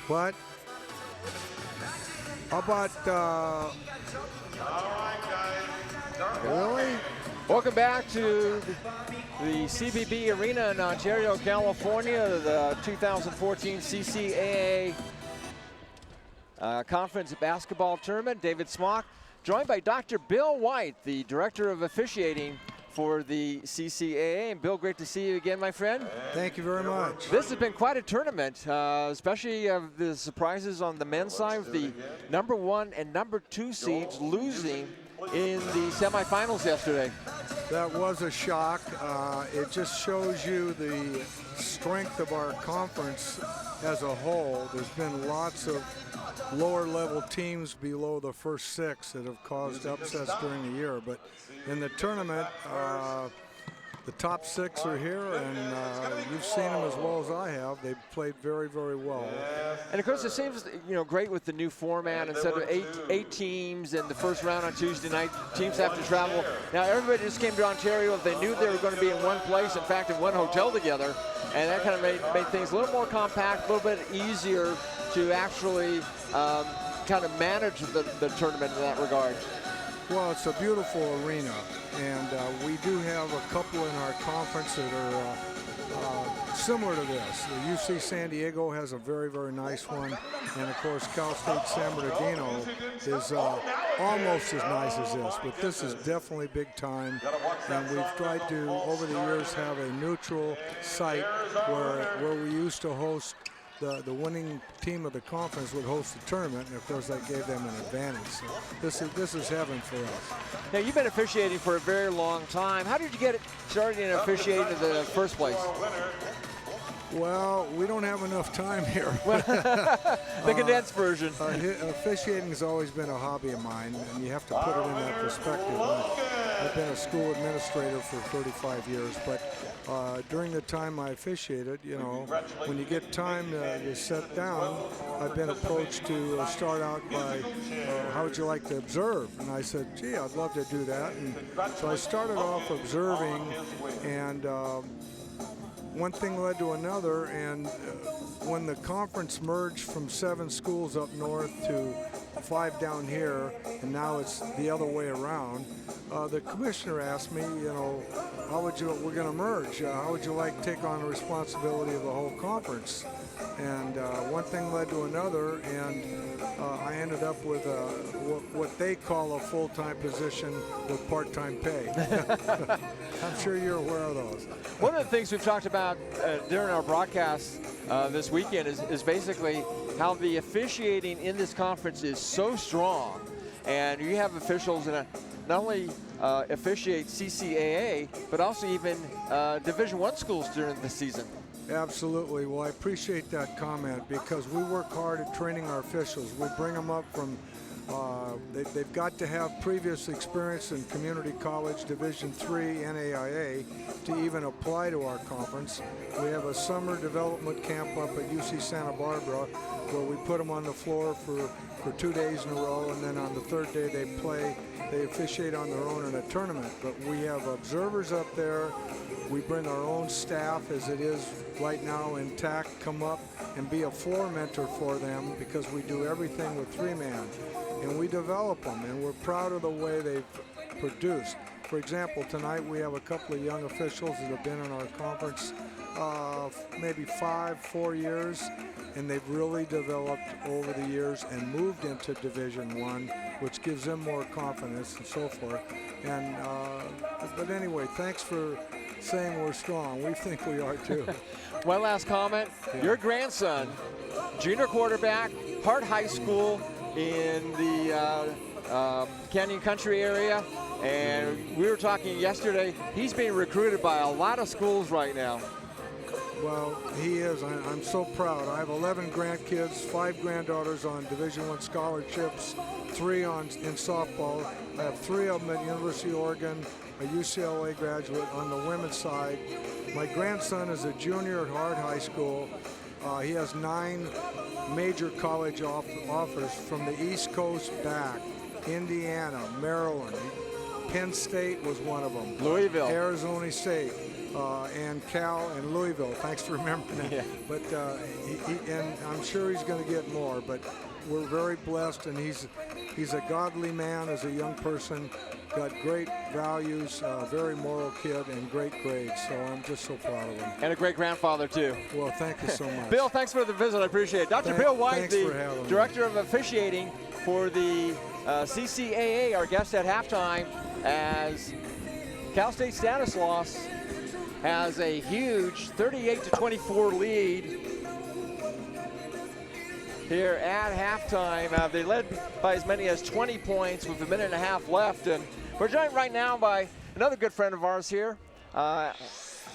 G: What? How about, really?
C: Welcome back to the CBB Arena in Ontario, California, the 2014 CCAA Conference Basketball Tournament. David Smock, joined by Dr. Bill White, the Director of Officiating for the CCAA. And Bill, great to see you again, my friend.
G: Thank you very much.
C: This has been quite a tournament, especially the surprises on the men's side with the #1 and #2 seeds losing in the semifinals yesterday.
G: That was a shock. It just shows you the strength of our conference as a whole. There's been lots of lower level teams below the first 6 that have caused upsets during the year, but in the tournament, the top 6 are here, and you've seen them as well as I have. They've played very, very well.
C: And of course, it seems great with the new format. Instead of eight teams in the first round on Tuesday night, teams have to travel. Now everybody just came to Ontario. They knew they were going to be in one place, in fact, in one hotel together, and that kind of made things a little more compact, a little bit easier to actually kind of manage the tournament in that regard.
G: Well, it's a beautiful arena, and we do have a couple in our conference that are similar to this. The UC San Diego has a very, very nice one, and of course Cal State San Bernardino is almost as nice as this, but this is definitely big time, and we've tried to, over the years, have a neutral site where we used to host the winning team of the conference would host the tournament, and of course that gave them an advantage. So this is heaven for us.
C: Now you've been officiating for a very long time. How did you get started in officiating in the first place?
G: Well, we don't have enough time here.
C: The condensed version.
G: Officiating has always been a hobby of mine, and you have to put it in that perspective. I've been a school administrator for 35 years, but during the time I officiated, when you get time to sit down, I've been approached to start out by, how would you like to observe? And I said, gee, I'd love to do that. And so I started off observing, and one thing led to another, and when the conference merged from 7 schools up north to 5 down here, and now it's the other way around, the commissioner asked me, we're going to merge, how would you like to take on the responsibility of the whole conference? And one thing led to another, and I ended up with what they call a full-time position with part-time pay. I'm sure you're aware of those.
C: One of the things we've talked about during our broadcast this weekend is basically how the officiating in this conference is so strong. And you have officials that not only officiate CCAA, but also even Division I schools during the season.
G: Absolutely. Well, I appreciate that comment because we work hard at training our officials. We bring them up from, they've got to have previous experience in community college Division III NAIA to even apply to our conference. We have a summer development camp up at UC Santa Barbara where we put them on the floor for 2 days in a row, and then on the third day they officiate on their own in a tournament. But we have observers up there. We bring our own staff, as it is right now in TAC, come up and be a floor mentor for them because we do everything with 3-man. And we develop them, and we're proud of the way they've produced. For example, tonight we have a couple of young officials that have been in our conference maybe 4 years, and they've really developed over the years and moved into Division I, which gives them more confidence and so forth. And but anyway, thanks for saying we're strong. We think we are too.
C: One last comment.
G: Yeah.
C: Your grandson, junior quarterback, Hart High School in the Canyon Country area, and we were talking yesterday, he's being recruited by a lot of schools right now.
G: Well, he is. I'm so proud. I have 11 grandkids, 5 granddaughters on Division I scholarships, 3 in softball. I have 3 of them at University of Oregon, a UCLA graduate on the women's side. My grandson is a junior at Hart High School. He has 9 major college offers from the East Coast back. Indiana, Maryland, Penn State was one of them.
C: Louisville.
G: Arizona State. And Cal and Louisville. Thanks for remembering that.
C: Yeah.
G: But and I'm sure he's going to get more. But we're very blessed, and he's a godly man as a young person. Got great values, very moral kid, and great grades. So I'm just so proud of him.
C: And a great grandfather too.
G: Well, thank you so much.
C: Bill, thanks for the visit. I appreciate it. Dr. Bill White,
G: thanks for having
C: the
G: me.
C: director of officiating for the CCAA, our guest at halftime, as Cal State Stanislaus has a huge 38-24 lead here at halftime. They led by as many as 20 points with a minute and a half left. And we're joined right now by another good friend of ours here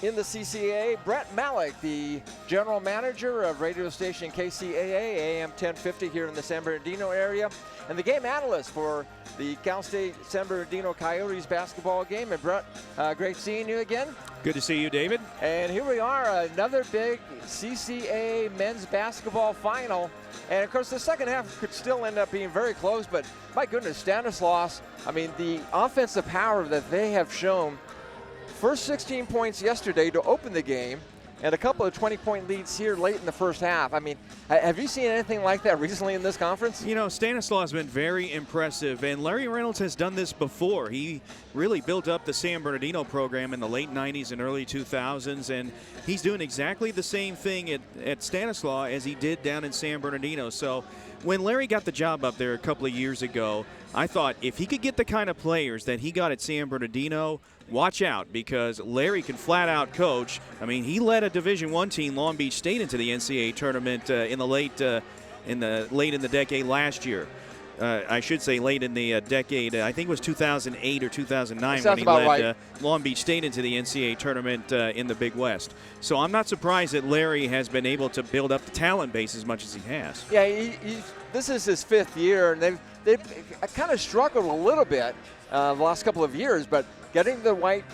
C: in the CCAA, Brett Malik, the general manager of radio station KCAA, AM 1050 here in the San Bernardino area, and the game analyst for the Cal State San Bernardino Coyotes basketball game. And Brett, great seeing you again.
H: Good to see you, David.
C: And here we are, another big CCAA men's basketball final. And of course, the second half could still end up being very close, but my goodness, Stanislaus, I mean, the offensive power that they have shown, first 16 points yesterday to open the game, and a couple of 20-point leads here late in the first half. I mean, have you seen anything like that recently in this conference?
H: You know, Stanislaus has been very impressive, and Larry Reynolds has done this before. He really built up the San Bernardino program in the late 90s and early 2000s, and he's doing exactly the same thing at Stanislaus as he did down in San Bernardino. So when Larry got the job up there a couple of years ago, I thought if he could get the kind of players that he got at San Bernardino, watch out, because Larry can flat out coach. I mean, he led a Division I team, Long Beach State, into the NCAA tournament in the late in the decade last year. I should say late in the decade. I think it was 2008 or 2009 when he led Long Beach State into the NCAA tournament in the Big West. So I'm not surprised that Larry has been able to build up the talent base as much as he has.
C: Yeah, this is his 5th year, and they've kind of struggled a little bit the last couple of years, but getting the right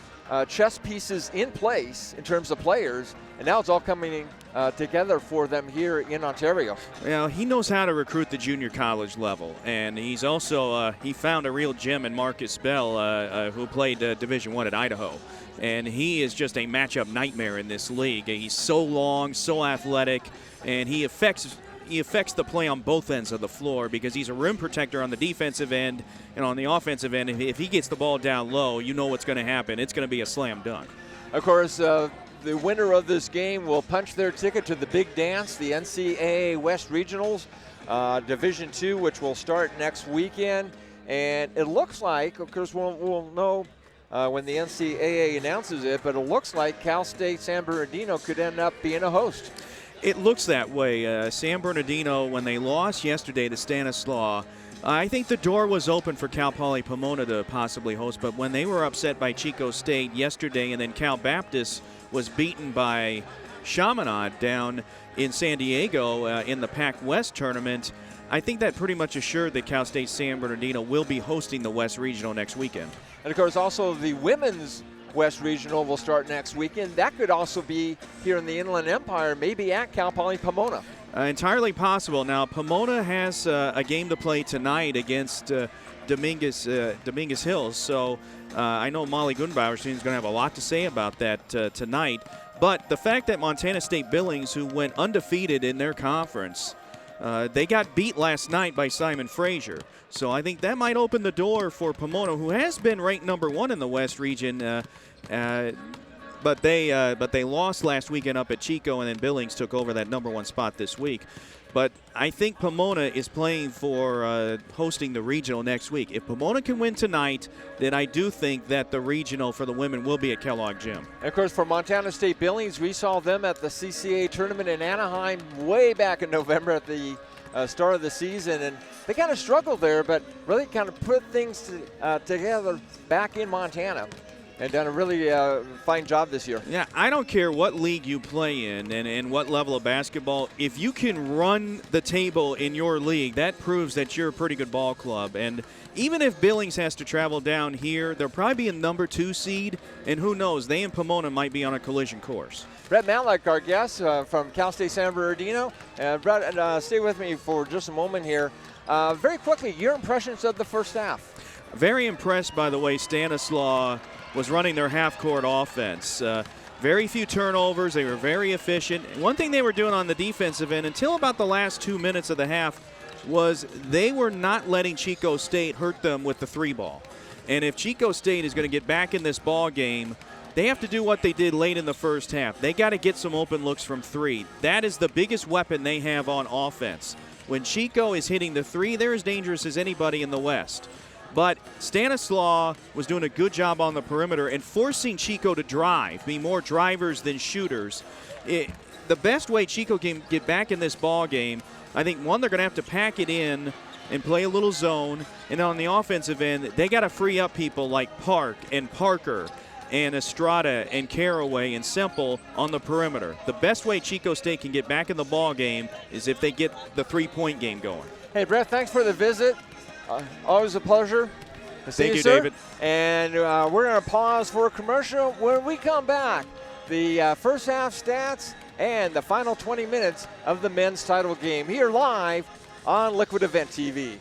C: chess pieces in place in terms of players, and now it's all coming together for them here in Ontario.
H: Well, he knows how to recruit the junior college level, and he's also he found a real gem in Marcus Bell, who played Division I at Idaho, and he is just a matchup nightmare in this league. He's so long, so athletic, and he affects the play on both ends of the floor because he's a rim protector on the defensive end, and on the offensive end, if he gets the ball down low, you know what's going to happen. It's going to be a slam dunk.
C: Of course, the winner of this game will punch their ticket to the big dance, the NCAA West Regionals, Division II, which will start next weekend. And it looks like, of course, we'll know when the NCAA announces it, but it looks like Cal State San Bernardino could end up being a host.
H: It looks that way. San Bernardino, when they lost yesterday to Stanislaus, I think the door was open for Cal Poly Pomona to possibly host, but when they were upset by Chico State yesterday and then Cal Baptist was beaten by Chaminade down in San Diego in the Pac West tournament, I think that pretty much assured that Cal State San Bernardino will be hosting the West Regional next weekend.
C: And, of course, also the women's West Regional will start next weekend. That could also be here in the Inland Empire, maybe at Cal Poly Pomona.
H: Entirely possible. Now, Pomona has a game to play tonight against Dominguez Hills, so I know Molly Gunbauer is going to have a lot to say about that tonight. But the fact that Montana State Billings, who went undefeated in their conference, they got beat last night by Simon Fraser. So I think that might open the door for Pomona, who has been ranked #1 in the West region. But they lost last weekend up at Chico, and then Billings took over that #1 spot this week. But I think Pomona is playing for hosting the regional next week. If Pomona can win tonight, then I do think that the regional for the women will be at Kellogg Gym.
C: And of course, for Montana State Billings, we saw them at the CCAA tournament in Anaheim way back in November at the start of the season, and they kind of struggled there, but really kind of put things together back in Montana and done a really fine job this year.
H: Yeah, I don't care what league you play in and what level of basketball. If you can run the table in your league, that proves that you're a pretty good ball club. And even if Billings has to travel down here, they'll probably be a #2 seed, and who knows, they and Pomona might be on a collision course.
C: Brett Matlack, our guest from Cal State San Bernardino. Brett, stay with me for just a moment here. Very quickly, your impressions of the first half.
H: Very impressed by the way Stanislaus was running their half-court offense. Very few turnovers. They were very efficient. One thing they were doing on the defensive end until about the last 2 minutes of the half was they were not letting Chico State hurt them with the three ball. And if Chico State is going to get back in this ball game, they have to do what they did late in the first half. They got to get some open looks from three. That is the biggest weapon they have on offense. When Chico is hitting the three, they're as dangerous as anybody in the West. But Stanislaus was doing a good job on the perimeter and forcing Chico to drive, be more drivers than shooters. The best way Chico can get back in this ball game, I think, one, they're going to have to pack it in and play a little zone. And on the offensive end, they got to free up people like Park and Parker and Estrada and Caraway and Semple on the perimeter. The best way Chico State can get back in the ball game is if they get the three-point game going.
C: Hey, Brett, thanks for the visit. Always a pleasure.
H: Thank you,
C: sir.
H: David.
C: And we're going to pause for a commercial. When we come back, the first half stats and the final 20 minutes of the men's title game here live on Liquid Event TV.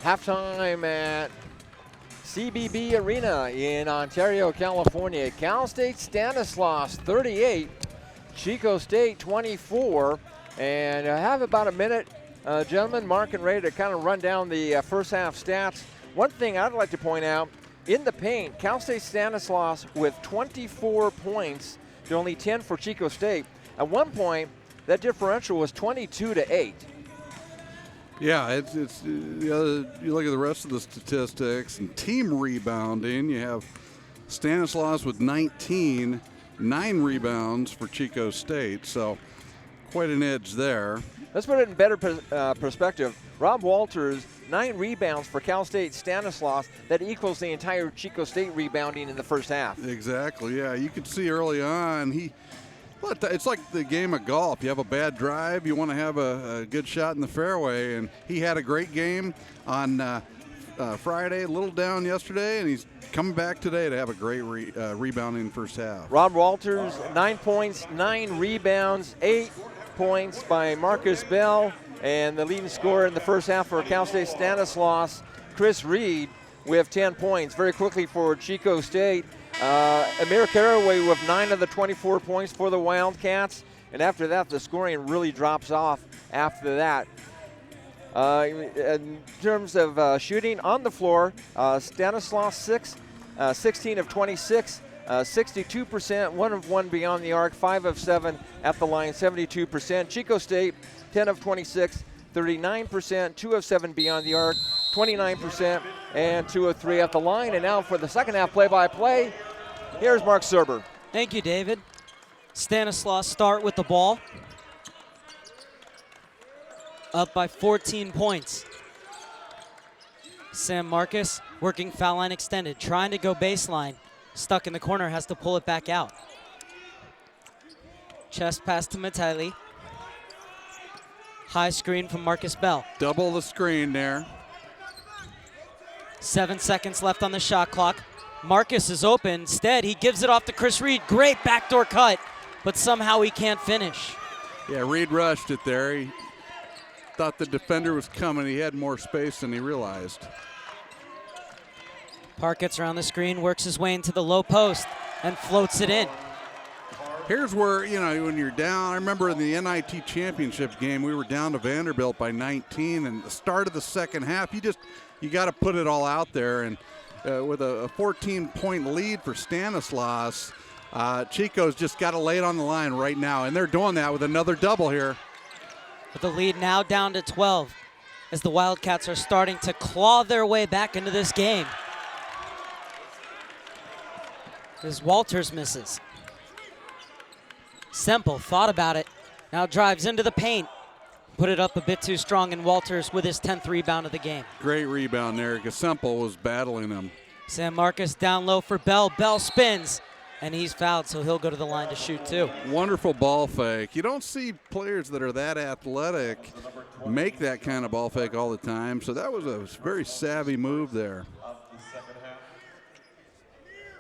C: Halftime at CBB Arena in Ontario, California. Cal State Stanislaus 38, Chico State 24. And I have about a minute, gentlemen, Mark and Ray, to kind of run down the first half stats. One thing I'd like to point out, in the paint, Cal State Stanislaus with 24 points to only 10 for Chico State. At one point, that differential was 22-8.
D: Yeah, it's you look at the rest of the statistics and team rebounding. You have Stanislaus with 19, 9 rebounds for Chico State, so quite an edge there.
C: Let's put it in better perspective. Rob Walters, 9 rebounds for Cal State Stanislaus. That equals the entire Chico State rebounding in the first half.
D: Exactly, yeah. You could see early on, it's like the game of golf. You have a bad drive, you want to have a good shot in the fairway, and he had a great game on Friday, a little down yesterday, and he's coming back today to have a great rebounding first half.
C: Rob Walters, 9 points, 9 rebounds, 8 points by Marcus Bell, and the leading scorer in the first half for Cal State Stanislaus, Chris Reed, with 10 points. Very quickly for Chico State, Amir Caraway with 9 of the 24 points for the Wildcats, and after that the scoring really drops off after that. In terms of shooting on the floor, Stanislaus 16 of 26, 62%, 1 of 1 beyond the arc, 5 of 7 at the line, 72%. Chico State 10 of 26, 39%, 2 of 7 beyond the arc, 29%, and 2 of 3 at the line. And now for the second half play-by-play, here's Mark Serber.
B: Thank you, David. Stanislaus start with the ball. Up by 14 points. Sam Marcus working foul line extended, trying to go baseline. Stuck in the corner, has to pull it back out. Chest pass to Mateli. High screen from Marcus Bell.
D: Double the screen there.
B: 7 seconds left on the shot clock. Marcus is open. Instead, he gives it off to Chris Reed. Great backdoor cut, but somehow he can't finish.
D: Yeah, Reed rushed it there. He thought the defender was coming. He had more space than he realized.
B: Park gets around the screen, works his way into the low post, and floats it in.
D: Here's where, when you're down, I remember in the NIT championship game, we were down to Vanderbilt by 19, and the start of the second half, you got to put it all out there. And with a 14-point lead for Stanislaus, Chico's just got to lay it on the line right now, and they're doing that with another double here.
B: With the lead now down to 12, as the Wildcats are starting to claw their way back into this game. As Walters misses. Semple thought about it, now drives into the paint. Put it up a bit too strong, and Walters with his 10th rebound of the game.
D: Great rebound there, because Semple was battling him.
B: Sam Marcus down low for Bell. Bell spins, and he's fouled, so he'll go to the line to shoot too.
D: Wonderful ball fake. You don't see players that are that athletic make that kind of ball fake all the time, so that was a very savvy move there.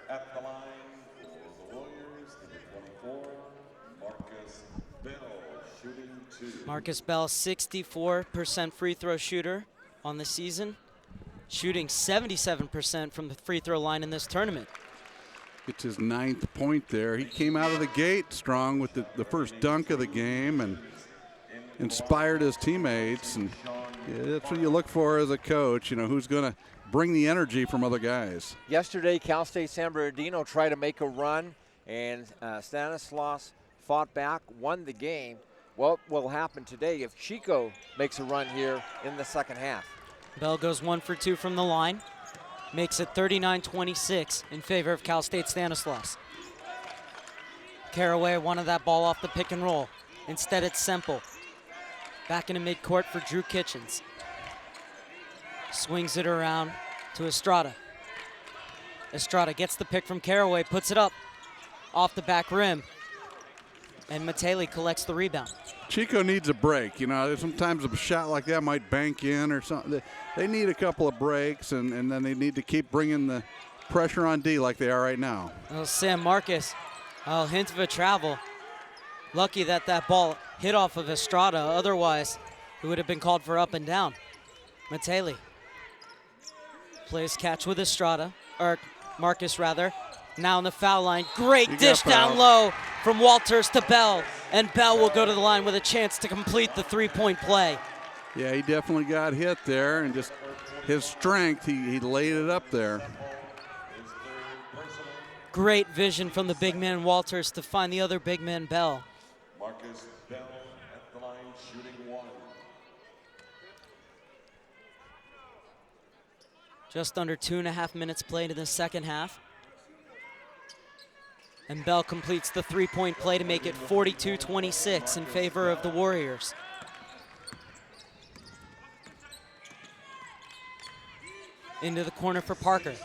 E: At the line for the Warriors, number 24, Marcus Bell, shooting 2.
B: Marcus Bell, 64% free throw shooter on the season, shooting 77% from the free throw line in this tournament.
D: It's his 9th point there. He came out of the gate strong with the first dunk of the game and inspired his teammates. And that's what you look for as a coach, who's going to bring the energy from other guys.
C: Yesterday, Cal State San Bernardino tried to make a run, and Stanislaus fought back, won the game. What will happen today if Chico makes a run here in the second half?
B: Bell goes 1 for 2 from the line. Makes it 39-26 in favor of Cal State Stanislaus. Caraway wanted that ball off the pick and roll. Instead, it's Semple. Back into midcourt for Drew Kitchens. Swings it around to Estrada. Estrada gets the pick from Caraway, puts it up off the back rim, and Mateli collects the rebound.
D: Chico needs a break. Sometimes a shot like that might bank in or something. They need a couple of breaks, and then they need to keep bringing the pressure on D like they are right now.
B: Well, Sam Marcus, hint of a travel. Lucky that ball hit off of Estrada. Otherwise, it would have been called for up and down. Mateli plays catch with Estrada, or Marcus rather. Now on the foul line. Great dish down low from Walters to Bell. And Bell will go to the line with a chance to complete the three-point play.
D: Yeah, he definitely got hit there, and just his strength, he laid it up there.
B: Great vision from the big man Walters to find the other big man Bell.
E: Marcus Bell at the line, shooting 1.
B: Just under 2.5 minutes played in the second half. And Bell completes the three-point play to make it 42-26 in favor of the Warriors. Into the corner for Parker.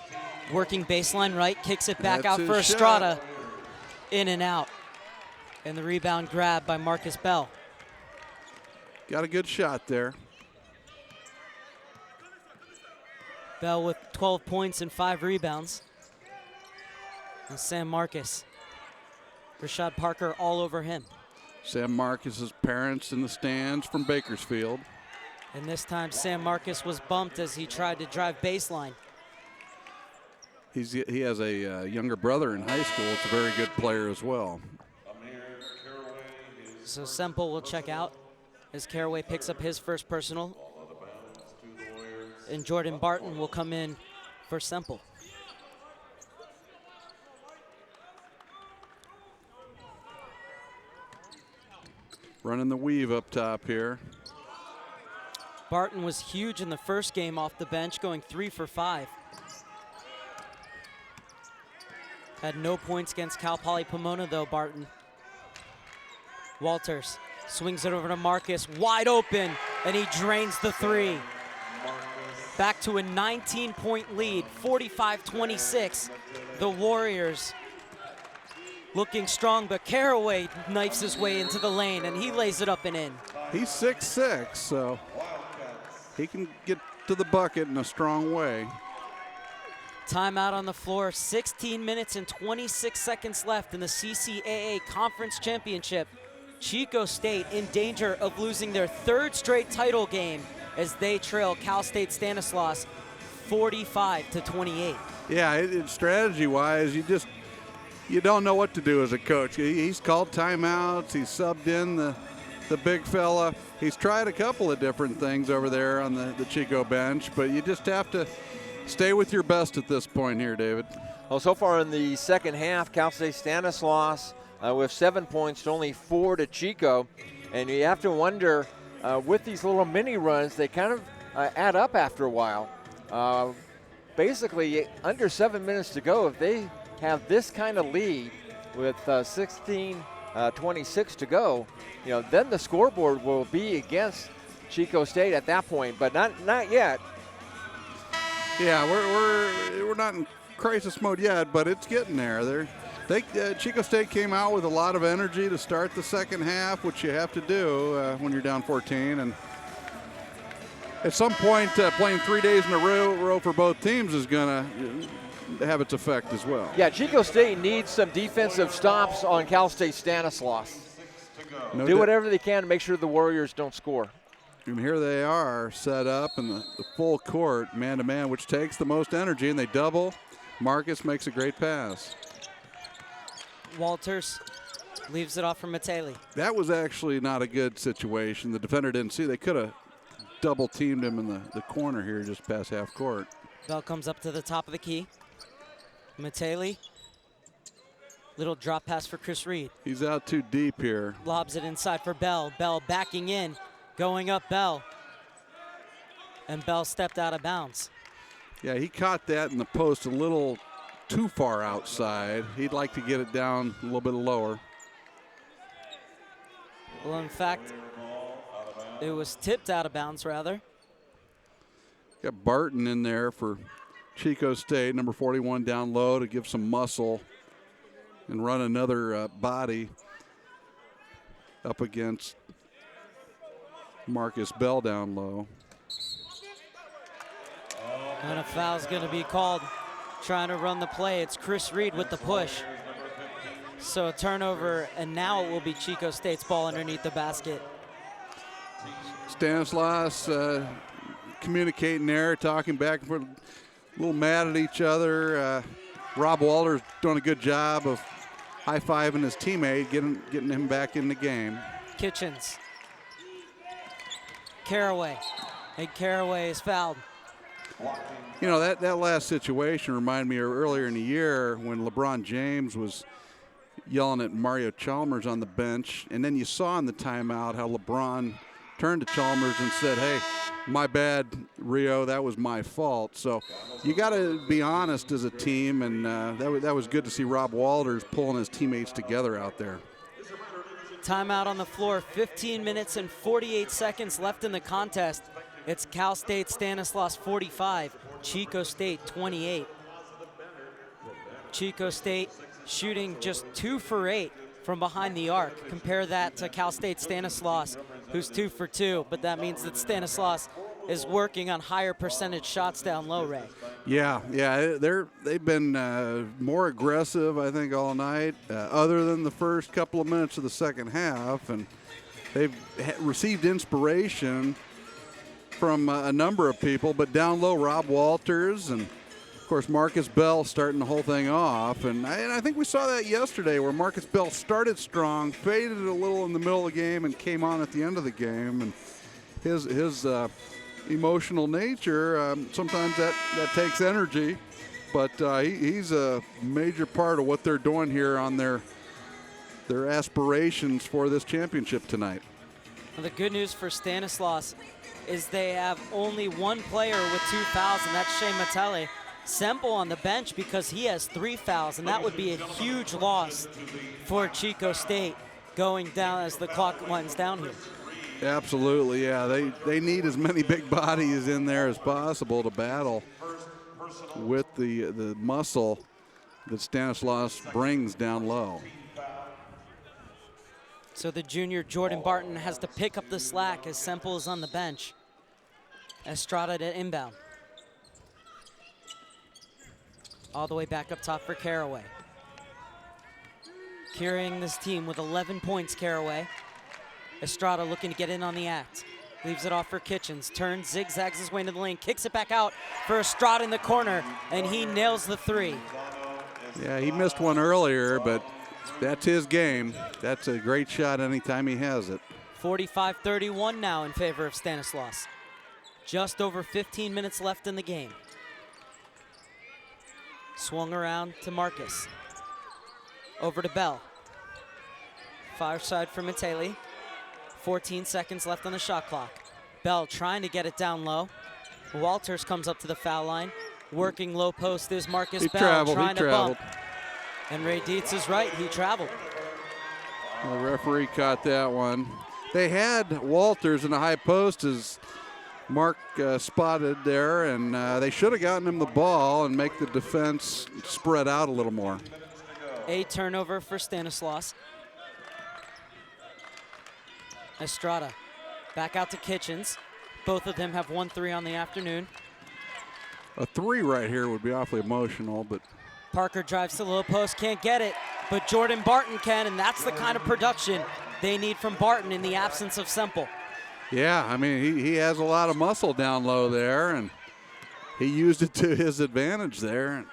B: Working baseline right, kicks it back
D: That's
B: out for
D: his
B: Estrada.
D: shot.
B: In and out. And the rebound grab by Marcus Bell.
D: Got a good shot there.
B: Bell with 12 points and 5 rebounds. And Sam Marcus. Rashad Parker all over him.
D: Sam Marcus's parents in the stands from Bakersfield.
B: And this time Sam Marcus was bumped as he tried to drive baseline.
D: He has a younger brother in high school. It's a very good player as well.
B: So Semple will check out as Caraway picks up his first personal. And Jordan Barton will come in for Semple.
D: Running the weave up top here.
B: Barton was huge in the first game off the bench, going 3 for 5. Had no points against Cal Poly Pomona though, Barton. Walters swings it over to Marcus, wide open, and he drains the three. Back to a 19-point lead, 45-26. The Warriors looking strong, but Caraway knifes his way into the lane, and he lays it up and in.
D: He's 6'6", so he can get to the bucket in a strong way.
B: Timeout on the floor, 16 minutes and 26 seconds left in the CCAA Conference Championship. Chico State in danger of losing their 3rd straight title game as they trail Cal State Stanislaus 45-28.
D: Yeah, strategy-wise, you don't know what to do as a coach. He's called timeouts. He's subbed in the big fella. He's tried a couple of different things over there on the Chico bench, but you just have to stay with your best at this point here, David.
C: Well, so far in the second half, Cal State Stanislaus with 7 points to only 4 to Chico. And you have to wonder, with these little mini runs, they kind of add up after a while. Basically, under 7 minutes to go, if they have this kind of lead with 16-26 to go, then the scoreboard will be against Chico State at that point, but not yet.
D: Yeah, we're not in crisis mode yet, but it's getting there. Chico State came out with a lot of energy to start the second half, which you have to do when you're down 14. And at some point, playing 3 days in a row for both teams is going to have its effect as well.
C: Yeah, Chico State needs some defensive stops on Cal State Stanislaus. Do whatever they can to make sure the Warriors don't score.
D: And here they are set up in the full court, man-to-man, which takes the most energy, and they double. Marcus makes a great pass.
B: Walters leaves it off for Mateli.
D: That was actually not a good situation. The defender didn't see. They could have double-teamed him in the corner here just past half court.
B: Bell comes up to the top of the key. Mateli. Little drop pass for Chris Reed.
D: He's out too deep here.
B: Lobs it inside for Bell. Bell backing in. Going up Bell. And Bell stepped out of bounds.
D: Yeah, he caught that in the post a little too far outside. He'd like to get it down a little bit lower.
B: Well, in fact, it was tipped out of bounds, rather.
D: Got Barton in there for Chico State, number 41 down low to give some muscle and run another body up against Marcus Bell down low.
B: And a foul's going to be called. Trying to run the play. It's Chris Reed with the push. So a turnover, and now it will be Chico State's ball underneath the basket.
D: Stanislaus communicating there, talking back and forth, a little mad at each other. Rob Walter's doing a good job of high-fiving his teammate, getting him back in the game.
B: Kitchens. Caraway. And Caraway is fouled.
D: You know, that last situation reminded me of earlier in the year when LeBron James was yelling at Mario Chalmers on the bench, and then you saw in the timeout how LeBron turned to Chalmers and said, hey, My bad, Rio. That was my fault. So you got to be honest as a team, and that was good to see Rob Walters pulling his teammates together out there.
B: Timeout on the floor, 15 minutes and 48 seconds left in the contest. It's Cal State Stanislaus 45, Chico State 28. Chico State shooting just 2 for 8 from behind the arc. Compare that to Cal State Stanislaus, who's 2 for 2, but that means that Stanislaus is working on higher percentage shots down low, Ray.
D: Yeah, they've been more aggressive, I think, all night, other than the first couple of minutes of the second half, and they've received inspiration from a number of people, but down low, Rob Walters and, of course, Marcus Bell starting the whole thing off, and I think we saw that yesterday where Marcus Bell started strong, faded a little in the middle of the game, and came on at the end of the game, and his emotional nature, sometimes that takes energy, but he's a major part of what they're doing here on their aspirations for this championship tonight.
B: Well, the good news for Stanislaus is they have only one player with 2 fouls, and that's Shea Mattelli. Semple on the bench because he has 3 fouls, and that would be a huge loss for Chico State going down as the clock winds down here.
D: Absolutely, yeah. They need as many big bodies in there as possible to battle with the muscle that Stanislaus brings down low.
B: So the junior Jordan Barton has to pick up the slack as Semple is on the bench. Estrada to inbound. All the way back up top for Caraway. Carrying this team with 11 points, Caraway. Estrada looking to get in on the act. Leaves it off for Kitchens. Turns, zigzags his way into the lane. Kicks it back out for Estrada in the corner, and he nails the 3.
D: Yeah, he missed one earlier, but that's his game. That's a great shot anytime he has it.
B: 45-31 now in favor of Stanislaus. Just over 15 minutes left in the game. Swung around to Marcus. Over to Bell. Far side for Mattelli. 14 seconds left on the shot clock. Bell trying to get it down low. Walters comes up to the foul line. Working low post is Marcus Bell trying to bump. And Ray Dietz is right, he traveled.
D: The referee caught that one. They had Walters in the high post as Mark spotted there, and they should have gotten him the ball and make the defense spread out a little more.
B: A turnover for Stanislaus. Estrada back out to Kitchens. Both of them have 1 3 on the afternoon.
D: A 3 right here would be awfully emotional, but
B: Parker drives to the low post, can't get it, but Jordan Barton can, and that's the kind of production they need from Barton in the absence of Semple.
D: Yeah, I mean, he has a lot of muscle down low there, and he used it to his advantage there and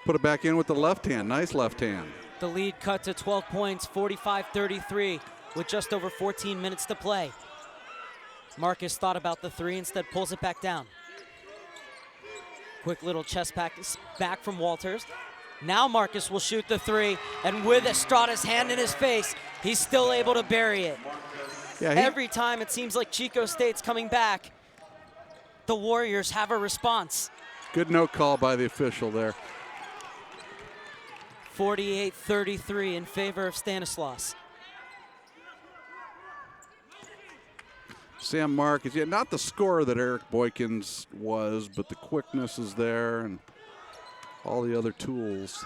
D: put it back in with the left hand. Nice left hand.
B: The lead cut to 12 points, 45-33, with just over 14 minutes to play. Marcus thought about the 3, instead pulls it back down. Quick little chest back from Walters. Now Marcus will shoot the 3, and with Estrada's hand in his face, he's still able to bury it.
D: Yeah,
B: every time it seems like Chico State's coming back, the Warriors have a response.
D: Good no call by the official there.
B: 48-33 in favor of Stanislaus.
D: Sam Marcus, yeah, not the scorer that Eric Boykins was, but the quickness is there and all the other tools.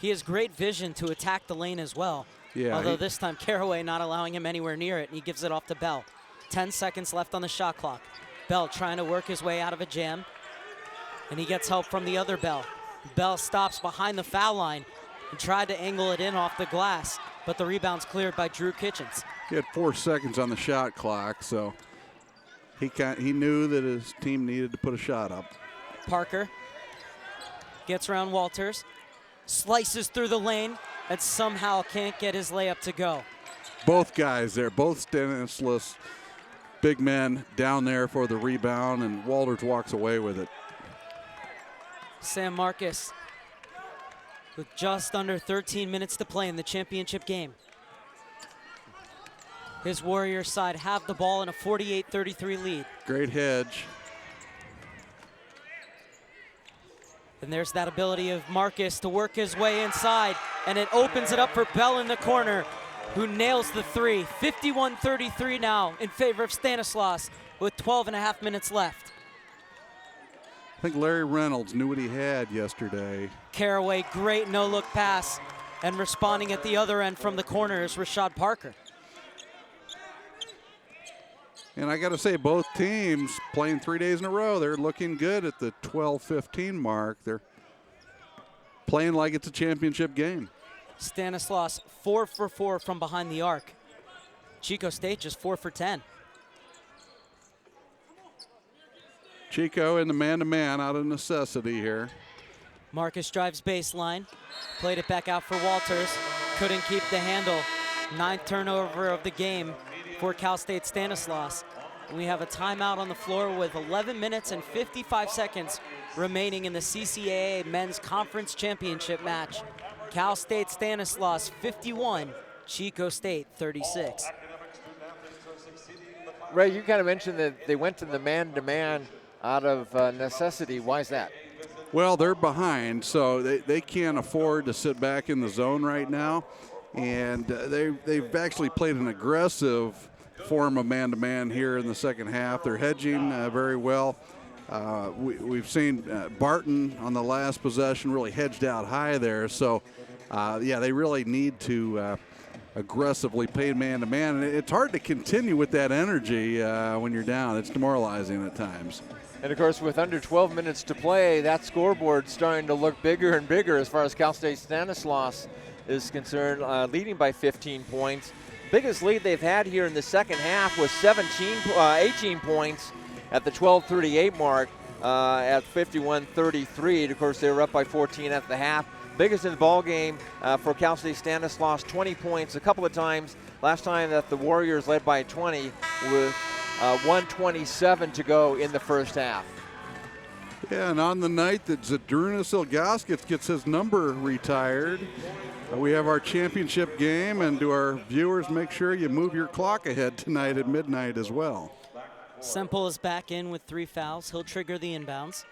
B: He has great vision to attack the lane as well.
D: Yeah,
B: although this time Caraway not allowing him anywhere near it, and he gives it off to Bell. 10 seconds left on the shot clock. Bell trying to work his way out of a jam, and he gets help from the other Bell. Bell stops behind the foul line and tried to angle it in off the glass, but the rebound's cleared by Drew Kitchens.
D: He had 4 seconds on the shot clock, so he knew that his team needed to put a shot up.
B: Parker gets around Walters, slices through the lane, and somehow can't get his layup to go.
D: Both guys there, both Stanislaus big men down there for the rebound, and Walters walks away with it.
B: Sam Marcus with just under 13 minutes to play in the championship game. His Warriors side have the ball in a 48-33 lead.
D: Great hedge.
B: And there's that ability of Marcus to work his way inside, and it opens it up for Bell in the corner, who nails the three. 51-33 now in favor of Stanislaus with 12.5 minutes left.
D: I think Larry Reynolds knew what he had yesterday.
B: Caraway, great no-look pass, and responding at the other end from the corner is Rashad Parker.
D: And I got to say, both teams playing 3 days in a row, they're looking good at the 12-15 mark. They're playing like it's a championship game.
B: Stanislaus 4 for 4 from behind the arc. Chico State just 4 for 10.
D: Chico in the man-to-man out of necessity here.
B: Marcus drives baseline, played it back out for Walters, couldn't keep the handle. 9th turnover of the game for Cal State Stanislaus. And we have a timeout on the floor with 11 minutes and 55 seconds remaining in the CCAA Men's Conference Championship match. Cal State Stanislaus 51, Chico State 36.
C: Ray, you kind of mentioned that they went to the man-to-man out of necessity. Why is that?
D: Well, they're behind, so they can't afford to sit back in the zone right now. And they've actually played an aggressive form of man-to-man here in the second half. They're hedging very well. We've seen Barton on the last possession really hedged out high there. So, yeah, they really need to aggressively play man-to-man. And it's hard to continue with that energy when you're down. It's demoralizing at times.
C: And, of course, with under 12 minutes to play, that scoreboard's starting to look bigger and bigger as far as Cal State Stanislaus is concerned, leading by 15 points. Biggest lead they've had here in the second half was 18 points at the 12:38 mark at 51-33. Of course, they were up by 14 at the half. Biggest in the ball game for Cal State Stanislaus, 20 points a couple of times. Last time that the Warriors led by 20 with 1:27 to go in the first half.
D: Yeah, and on the night that Zadrunas Ilgauskas gets his number retired, we have our championship game, and to our viewers, make sure you move your clock ahead tonight at midnight as well.
B: Semple is back in with 3 fouls. He'll trigger the inbounds.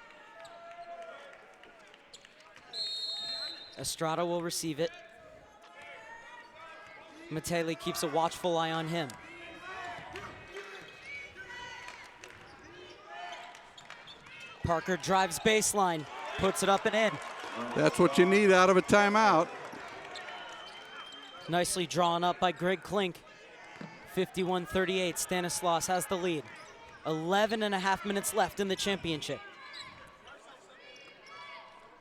B: Estrada will receive it. Matele keeps a watchful eye on him. Parker drives baseline, puts it up and in.
D: That's what you need out of a timeout.
B: Nicely drawn up by Greg Klink. 51-38, Stanislaus has the lead. 11.5 minutes left in the championship.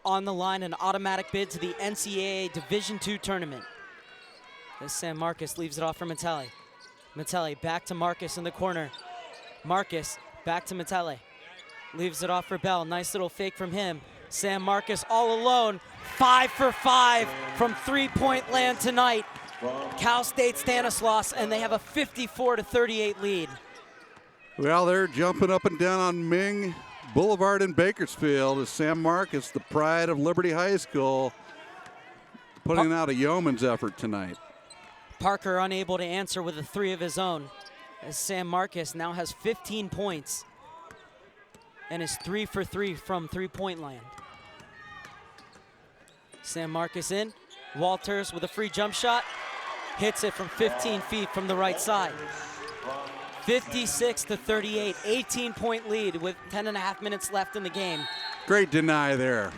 B: On the line, an automatic bid to the NCAA Division II tournament. As San Marcos leaves it off for Matele. Matele back to Marcus in the corner. Marcus back to Matele. Leaves it off for Bell. Nice little fake from him. San Marcos all alone. 5 for 5 from three-point land tonight. Cal State Stanislaus, and they have a 54-38 lead.
D: Well, they're jumping up and down on Ming Boulevard in Bakersfield as Sam Marcus, the pride of Liberty High School, putting out a yeoman's effort tonight.
B: Parker unable to answer with a 3 of his own, as Sam Marcus now has 15 points and is 3 for 3 from three-point land. Sam Marcus in. Walters with a free jump shot. Hits it from 15 feet from the right side. 56-38, 18-point lead with 10.5 minutes left in the game.
D: Great deny there.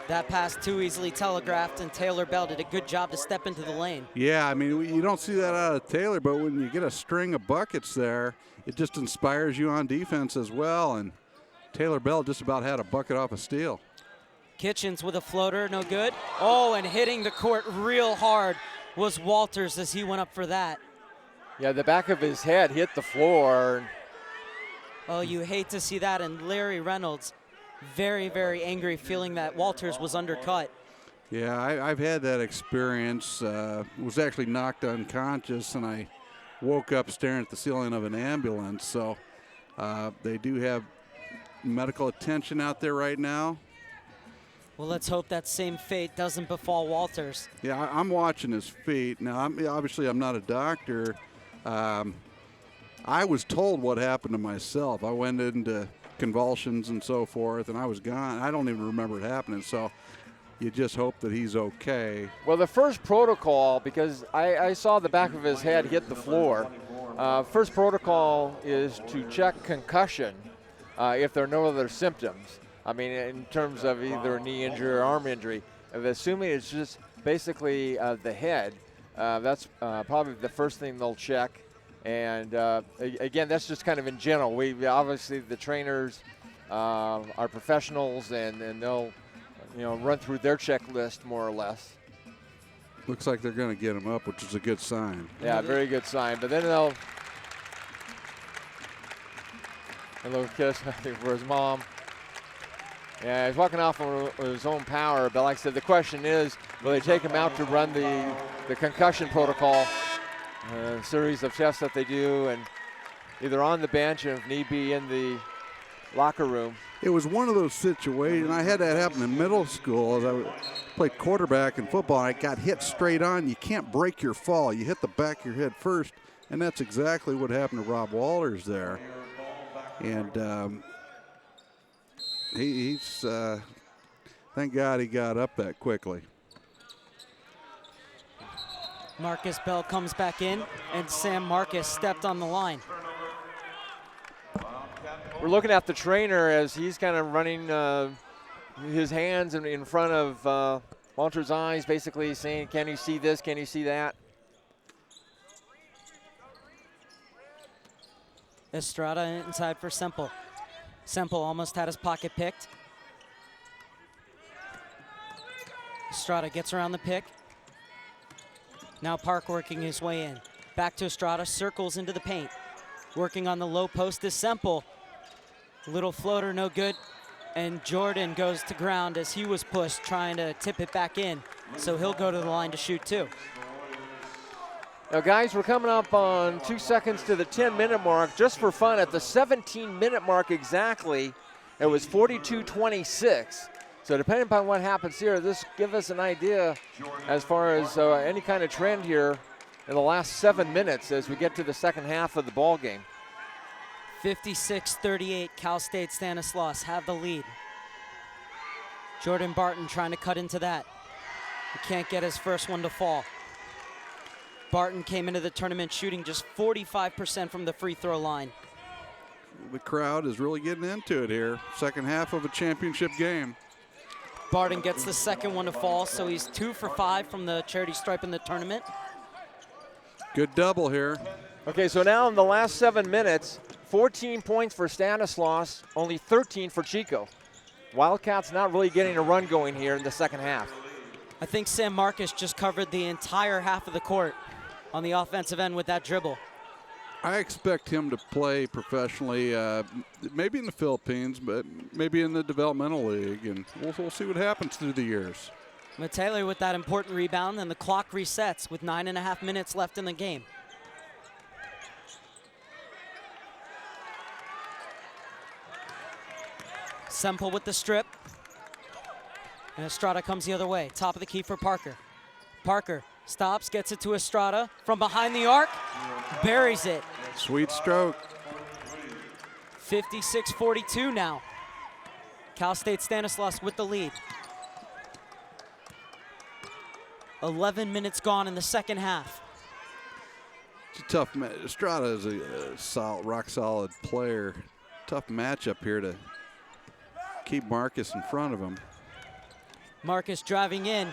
B: That pass too easily telegraphed, and Taylor Bell did a good job to step into the lane.
D: Yeah, I mean, you don't see that out of Taylor, but when you get a string of buckets there, it just inspires you on defense as well, and Taylor Bell just about had a bucket off a steal.
B: Kitchens with a floater, no good. Oh, and hitting the court real hard was Walters as he went up for that.
C: Yeah, the back of his head hit the floor.
B: Oh, you hate to see that, and Larry Reynolds very, very angry, feeling that Walters was undercut.
D: Yeah, I've had that experience. Was actually knocked unconscious, and I woke up staring at the ceiling of an ambulance. So they do have medical attention out there right now.
B: Well, let's hope that same fate doesn't befall Walters.
D: Yeah, I'm watching his feet. Now, obviously I'm not a doctor. I was told what happened to myself. I went into convulsions and so forth, and I was gone. I don't even remember it happening, so you just hope that he's okay.
C: Well, the first protocol, because I saw the back of his head hit the floor, first protocol is to check concussion if there are no other symptoms. I mean, in terms of either a knee injury or arm injury. Assuming it's just basically the head, that's probably the first thing they'll check. And again, that's just kind of in general. We obviously, the trainers are professionals, and they'll run through their checklist more or less.
D: Looks like they're going to get him up, which is a good sign.
C: Yeah, very good sign. But then they'll a little kiss for his mom. Yeah, he's walking off on his own power, but like I said, the question is, will they take him out to run the concussion protocol, a series of tests that they do, and either on the bench and if need be in the locker room.
D: It was one of those situations. I had that happen in middle school as I played quarterback in football. I got hit straight on. You can't break your fall. You hit the back of your head first, and that's exactly what happened to Rob Walters there. And he's thank God he got up that quickly.
B: Marcus Bell comes back in, and Sam Marcus stepped on the line.
C: We're looking at the trainer as he's kind of running his hands in front of Walter's eyes, basically saying, can you see this, can you see that?
B: Estrada inside for Semple. Semple almost had his pocket picked. Estrada gets around the pick. Now Park working his way in. Back to Estrada, circles into the paint. Working on the low post is Semple. Little floater, no good. And Jordan goes to ground as he was pushed, trying to tip it back in. So he'll go to the line to shoot too.
C: Now guys, we're coming up on 2 seconds to the 10-minute mark. Just for fun, at the 17-minute mark exactly, it was 42-26. So depending upon what happens here, this gives us an idea as far as any kind of trend here in the last 7 minutes as we get to the second half of the ball game.
B: 56-38, Cal State Stanislaus have the lead. Jordan Barton trying to cut into that. He can't get his first one to fall. Barton came into the tournament shooting just 45% from the free throw line.
D: The crowd is really getting into it here. Second half of a championship game.
B: Barton gets the second one to fall, so he's 2 for 5 from the charity stripe in the tournament.
D: Good double here.
C: Okay, so now in the last 7 minutes, 14 points for Stanislaus, only 13 for Chico. Wildcats not really getting a run going here in the second half.
B: I think Sam Marcus just covered the entire half of the court on the offensive end with that dribble.
D: I expect him to play professionally, maybe in the Philippines, but maybe in the developmental league, and we'll see what happens through the years.
B: Taylor with that important rebound, and the clock resets with 9.5 minutes left in the game. Semple with the strip. And Estrada comes the other way. Top of the key for Parker. Parker stops, gets it to Estrada from behind the arc, buries it.
D: Sweet stroke.
B: 56-42 now. Cal State Stanislaus with the lead. 11 minutes gone in the second half.
D: It's a tough match. Estrada is a solid, rock solid player. Tough matchup here to keep Marcus in front of him.
B: Marcus driving in.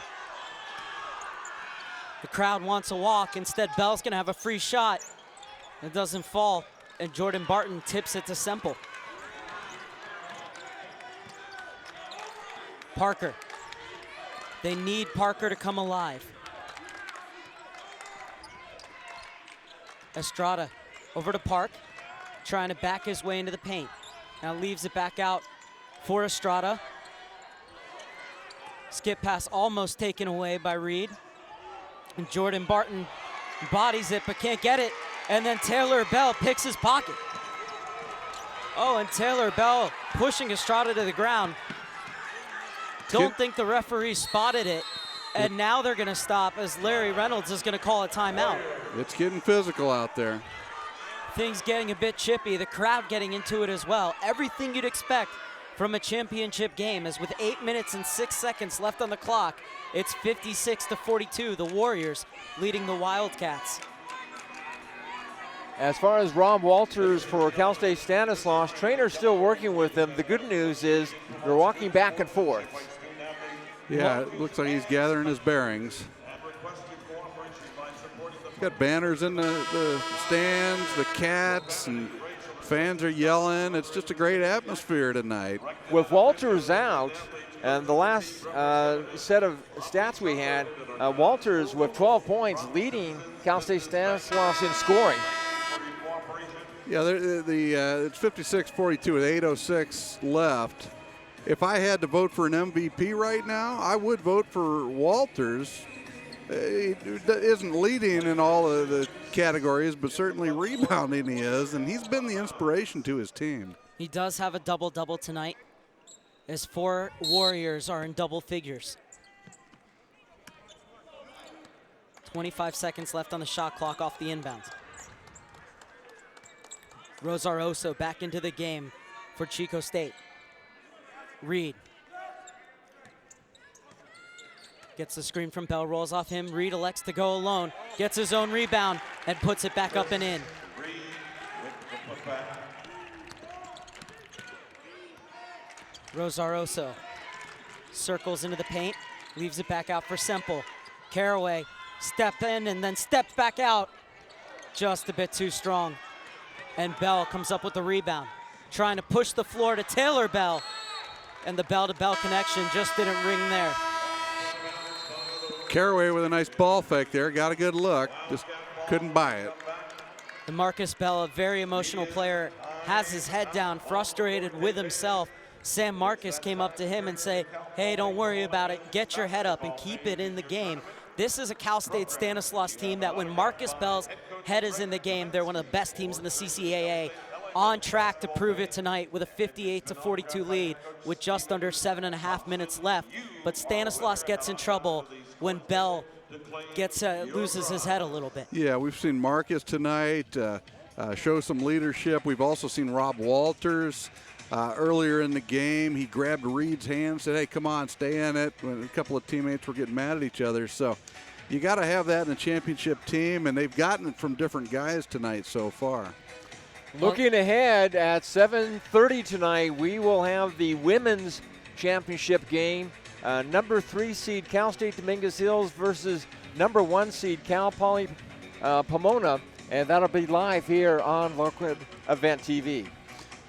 B: The crowd wants a walk. Instead, Bell's going to have a free shot. It doesn't fall, and Jordan Barton tips it to Semple. Parker. They need Parker to come alive. Estrada over to Park, trying to back his way into the paint. Now leaves it back out for Estrada. Skip pass almost taken away by Reed. And Jordan Barton bodies it but can't get it. And then Taylor Bell picks his pocket. Oh, and Taylor Bell pushing Estrada to the ground. don't think the referee spotted it. And now they're going to stop as Larry Reynolds is going to call a timeout.
D: It's getting physical out there.
B: Things getting a bit chippy. The crowd getting into it as well. Everything you'd expect from a championship game, as with 8 minutes and 6 seconds left on the clock, it's 56-42, the Warriors leading the Wildcats.
C: As far as Rob Walters for Cal State Stanislaus, trainer's still working with them. The good news is they're walking back and forth.
D: Yeah, it looks like he's gathering his bearings. Got banners in the stands, the Cats, and fans are yelling. It's just a great atmosphere tonight.
C: With Walters out, and the last set of stats we had, Walters with 12 points leading Cal State Stanislaus in scoring.
D: Yeah, it's 56-42 with 8:06 left. If I had to vote for an MVP right now, I would vote for Walters. He isn't leading in all of the categories, but certainly rebounding he is, and he's been the inspiration to his team.
B: He does have a double-double tonight, as 4 Warriors are in double figures. 25 seconds left on the shot clock off the inbounds. Rosaroso back into the game for Chico State. Reed gets the screen from Bell, rolls off him. Reed elects to go alone, gets his own rebound, and puts it back up and in. Rosaroso circles into the paint, leaves it back out for Semple. Caraway step in and then steps back out. Just a bit too strong. And Bell comes up with the rebound, trying to push the floor to Taylor Bell. And the bell-to-bell connection just didn't ring there.
D: Caraway with a nice ball fake there, got a good look, just couldn't buy it.
B: The Marcus Bell, a very emotional player, has his head down, frustrated with himself. Sam Marcus came up to him and said, hey, don't worry about it, get your head up and keep it in the game. This is a Cal State Stanislaus team that when Marcus Bell's head is in the game, they're one of the best teams in the CCAA. On track to prove it tonight with a 58-42 lead with just under 7.5 minutes left. But Stanislaus gets in trouble when Bell loses his head a little bit.
D: Yeah, we've seen Marcus tonight show some leadership. We've also seen Rob Walters earlier in the game. He grabbed Reed's hand, said, hey, come on, stay in it, when a couple of teammates were getting mad at each other. So you got to have that in a championship team, and they've gotten it from different guys tonight so far.
C: Looking ahead at 7:30 tonight, we will have the women's championship game. Number 3 seed Cal State Dominguez Hills versus number 1 seed Cal Poly Pomona, and that'll be live here on Local Event TV.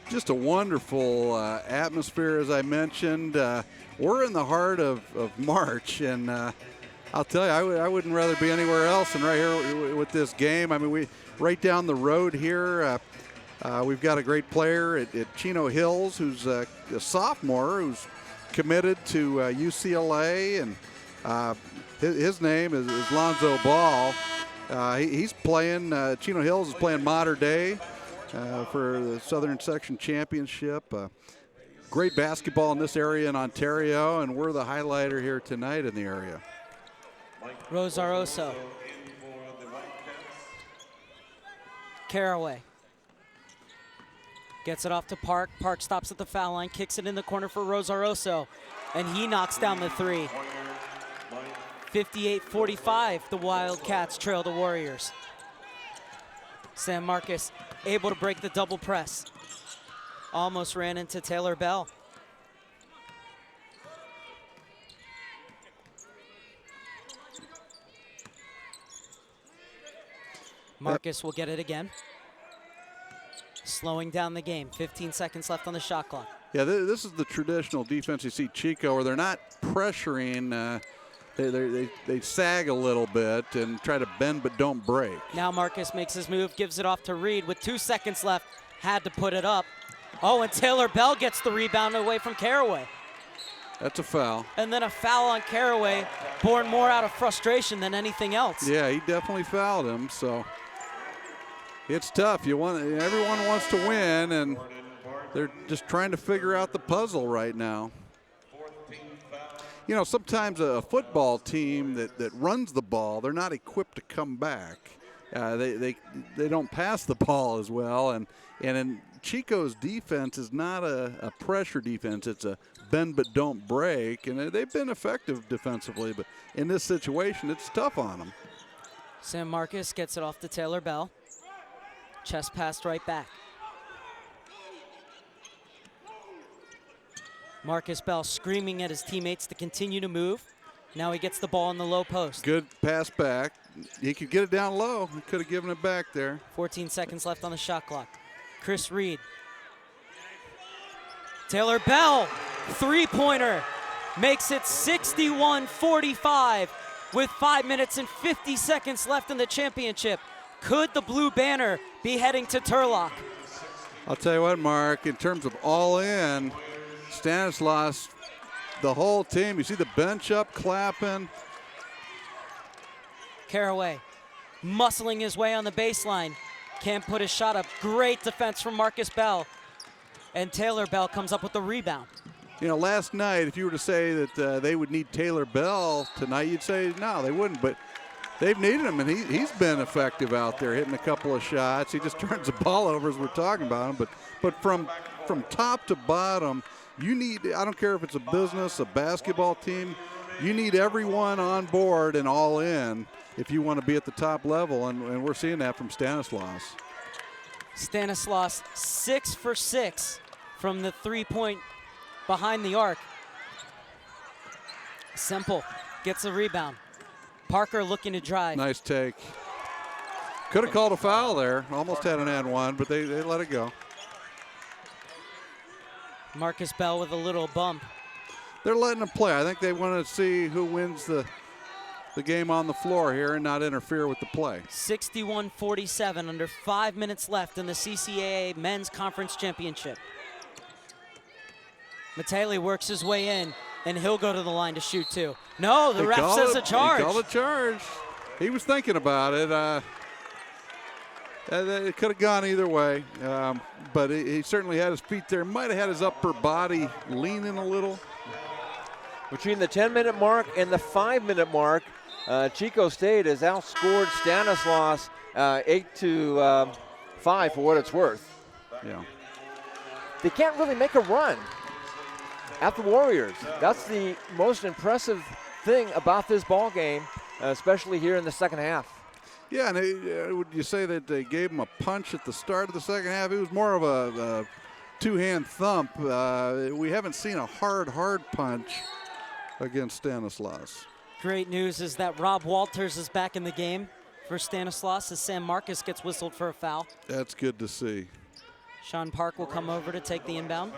D: Just a wonderful atmosphere, as I mentioned. We're in the heart of March, and I'll tell you, I wouldn't rather be anywhere else than right here with this game. I mean, we right down the road here. We've got a great player at Chino Hills who's a sophomore who's committed to UCLA, and his name is Lonzo Ball. He's playing, Chino Hills is playing Mater Dei for the Southern Section Championship. Great basketball in this area in Ontario, and we're the highlighter here tonight in the area.
B: Rosaroso. Caraway. Gets it off to Park. Park stops at the foul line, kicks it in the corner for Rosaroso, and he knocks down the 3. 58-45, the Wildcats trail the Warriors. Sam Marcus able to break the double press. Almost ran into Taylor Bell. Marcus will get it again. Slowing down the game. 15 seconds left on the shot clock.
D: Yeah, this is the traditional defense you see Chico, where they're not pressuring. They sag a little bit and try to bend but don't break.
B: Now Marcus makes his move, gives it off to Reed with 2 seconds left. Had to put it up. Oh, and Taylor Bell gets the rebound away from Caraway.
D: That's a foul.
B: And then a foul on Caraway, born more out of frustration than anything else.
D: Yeah, he definitely fouled him, so it's tough. Everyone wants to win, and they're just trying to figure out the puzzle right now. you know, sometimes a football team that runs the ball, they're not equipped to come back. They don't pass the ball as well, and in Chico's defense is not a pressure defense. It's a bend but don't break, and they've been effective defensively, but in this situation, it's tough on them.
B: San Marcos gets it off to Taylor Bell. Chest passed right back. Marcus Bell screaming at his teammates to continue to move. Now he gets the ball in the low post.
D: Good pass back. He could get it down low. He could have given it back there.
B: 14 seconds left on the shot clock. Chris Reed. Taylor Bell, three-pointer, makes it 61-45 with 5 minutes and 50 seconds left in the championship. Could the Blue Banner be heading to Turlock?
D: I'll tell you what, Mark, in terms of all in, Stanislaus, the whole team, you see the bench up clapping.
B: Caraway muscling his way on the baseline. Can't put his shot up. Great defense from Marcus Bell. And Taylor Bell comes up with the rebound.
D: You know, last night, if you were to say that they would need Taylor Bell tonight, you'd say no, they wouldn't. But they've needed him, and he's been effective out there, hitting a couple of shots. He just turns the ball over as we're talking about him. But from top to bottom, you need, I don't care if it's a business, a basketball team, you need everyone on board and all in if you want to be at the top level, and we're seeing that from Stanislaus.
B: Stanislaus 6 for 6 from the three-point behind the arc. Semple gets the rebound. Parker looking to drive.
D: Nice take. Could have called a foul there. Almost had an and one, but they let it go.
B: Marcus Bell with a little bump.
D: They're letting him play. I think they want to see who wins the game on the floor here and not interfere with the play.
B: 61-47, under 5 minutes left in the CCAA Men's Conference Championship. Matele works his way in, and he'll go to the line to shoot too. No, the ref says a charge.
D: He called a charge. He was thinking about it. It could have gone either way, but he certainly had his feet there. Might have had his upper body leaning a little.
C: Between the 10-minute mark and the 5-minute mark, Chico State has outscored Stanislaus 8-5 for what it's worth.
D: Yeah.
C: They can't really make a run at the Warriors. That's the most impressive thing about this ball game, especially here in the second half.
D: Yeah, and would you say that they gave him a punch at the start of the second half? It was more of a two-hand thump. We haven't seen a hard punch against Stanislaus.
B: Great news is that Rob Walters is back in the game for Stanislaus as Sam Marcus gets whistled for a foul.
D: That's good to see.
B: Sean Park will come over to take the inbound.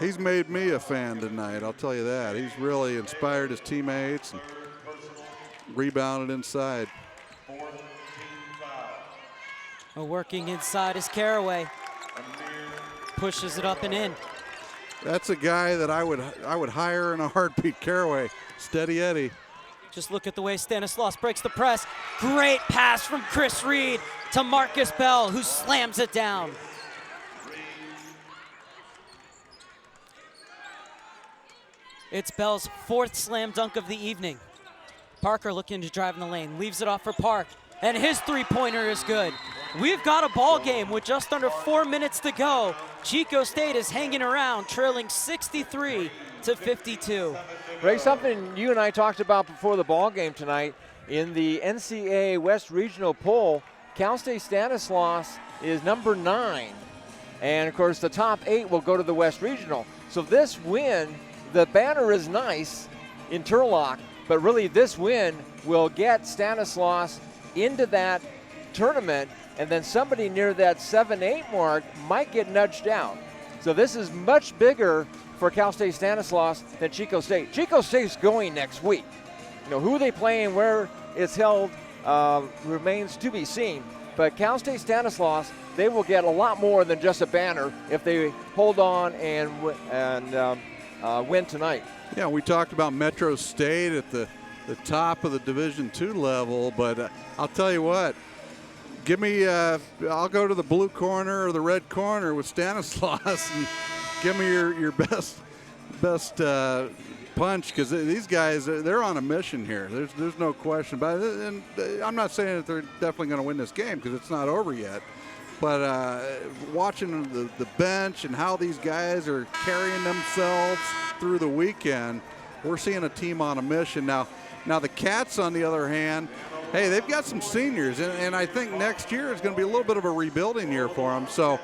D: He's made me a fan tonight, I'll tell you that. He's really inspired his teammates and rebounded inside.
B: Working inside is Caraway. Pushes it up and in.
D: That's a guy that I would hire in a heartbeat. Caraway, steady Eddie.
B: Just look at the way Stanislaus breaks the press. Great pass from Chris Reed to Marcus Bell, who slams it down. It's Bell's fourth slam dunk of the evening. Parker looking to drive in the lane, leaves it off for Park, and his three-pointer is good. We've got a ball game with just under 4 minutes to go. Chico State is hanging around, trailing 63-52.
C: Ray, something you and I talked about before the ball game tonight, in the NCAA West Regional poll, Cal State Stanislaus is number 9. And of course the top 8 will go to the West Regional. So this win, the banner is nice in Turlock, but really this win will get Stanislaus into that tournament, and then somebody near that 7-8 mark might get nudged out. So this is much bigger for Cal State Stanislaus than Chico State. Chico State's going next week. You know, who they play and where it's held remains to be seen. But Cal State Stanislaus, they will get a lot more than just a banner if they hold on and win tonight.
D: Yeah, we talked about Metro State at the top of the Division II level, but I'll tell you what, give me, I'll go to the blue corner or the red corner with Stanislaus and give me your best punch, because these guys, they're on a mission here. There's no question. But and I'm not saying that they're definitely going to win this game because it's not over yet. But watching the bench and how these guys are carrying themselves through the weekend, we're seeing a team on a mission. Now the Cats, on the other hand, hey, they've got some seniors, and I think next year is going to be a little bit of a rebuilding year for them. So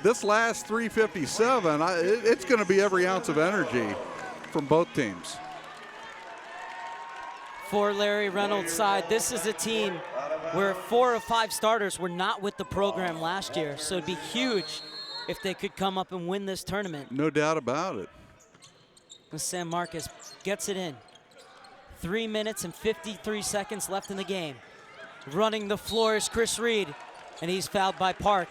D: this last 357, it's going to be every ounce of energy from both teams.
B: For Larry Reynolds' side, this is a team where 4 of 5 starters were not with the program last year, so it'd be huge if they could come up and win this tournament.
D: No doubt about it.
B: San Marcos gets it in. 3 minutes and 53 seconds left in the game. Running the floor is Chris Reed, and he's fouled by Park.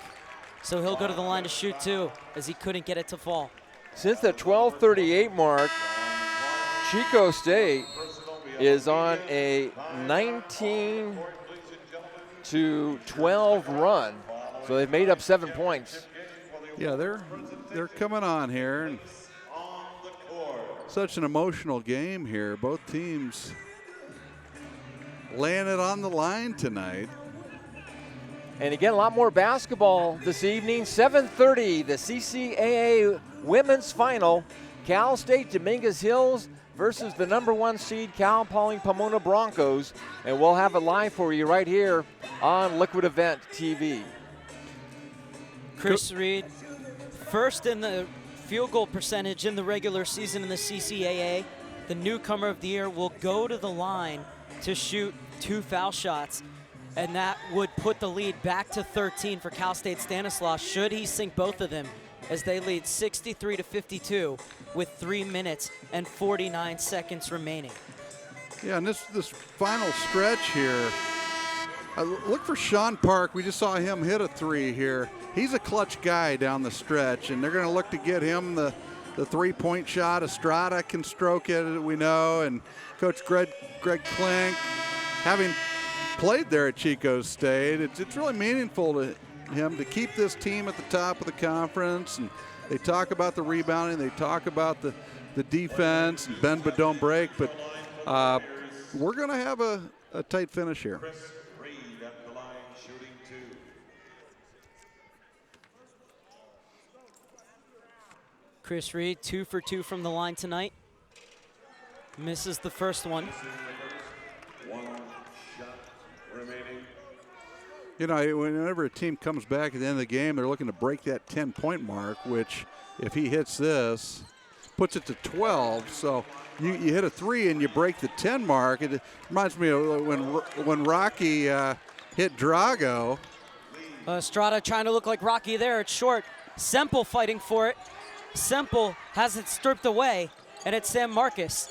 B: So he'll go to the line to shoot 2, as he couldn't get it to fall.
C: Since the 12:38 mark, Chico State is on a 19-12 run. So they've made up 7 points.
D: Yeah, they're coming on here. And such an emotional game here. Both teams laying it on the line tonight.
C: And again, a lot more basketball this evening. 7:30, the CCAA Women's Final. Cal State Dominguez Hills versus the #1 seed Cal Poly Pomona Broncos. And we'll have it live for you right here on Liquid Event TV.
B: Chris Reed, first in the field goal percentage in the regular season in the CCAA. The newcomer of the year will go to the line to shoot 2 foul shots. And that would put the lead back to 13 for Cal State Stanislaus, should he sink both of them, as they lead 63-52 with 3 minutes and 49 seconds remaining.
D: Yeah, and this final stretch here, look for Sean Park. We just saw him hit a 3 here. He's a clutch guy down the stretch, and they're going to look to get him the 3-point shot. Estrada can stroke it, we know, and Coach Greg Klink, having played there at Chico State, it's really meaningful to him to keep this team at the top of the conference. And they talk about the rebounding, they talk about the defense, and bend but don't break. But we're going to have a tight finish here.
B: Chris Reed, 2 for 2 from the line tonight. Misses the first one.
D: You know, whenever a team comes back at the end of the game, they're looking to break that 10-point mark, which if he hits this, puts it to 12. So you hit a 3 and you break the 10 mark. It reminds me of when Rocky hit Drago.
B: Estrada trying to look like Rocky there. It's short. Semple fighting for it. Semple has it stripped away, and it's San Marcos.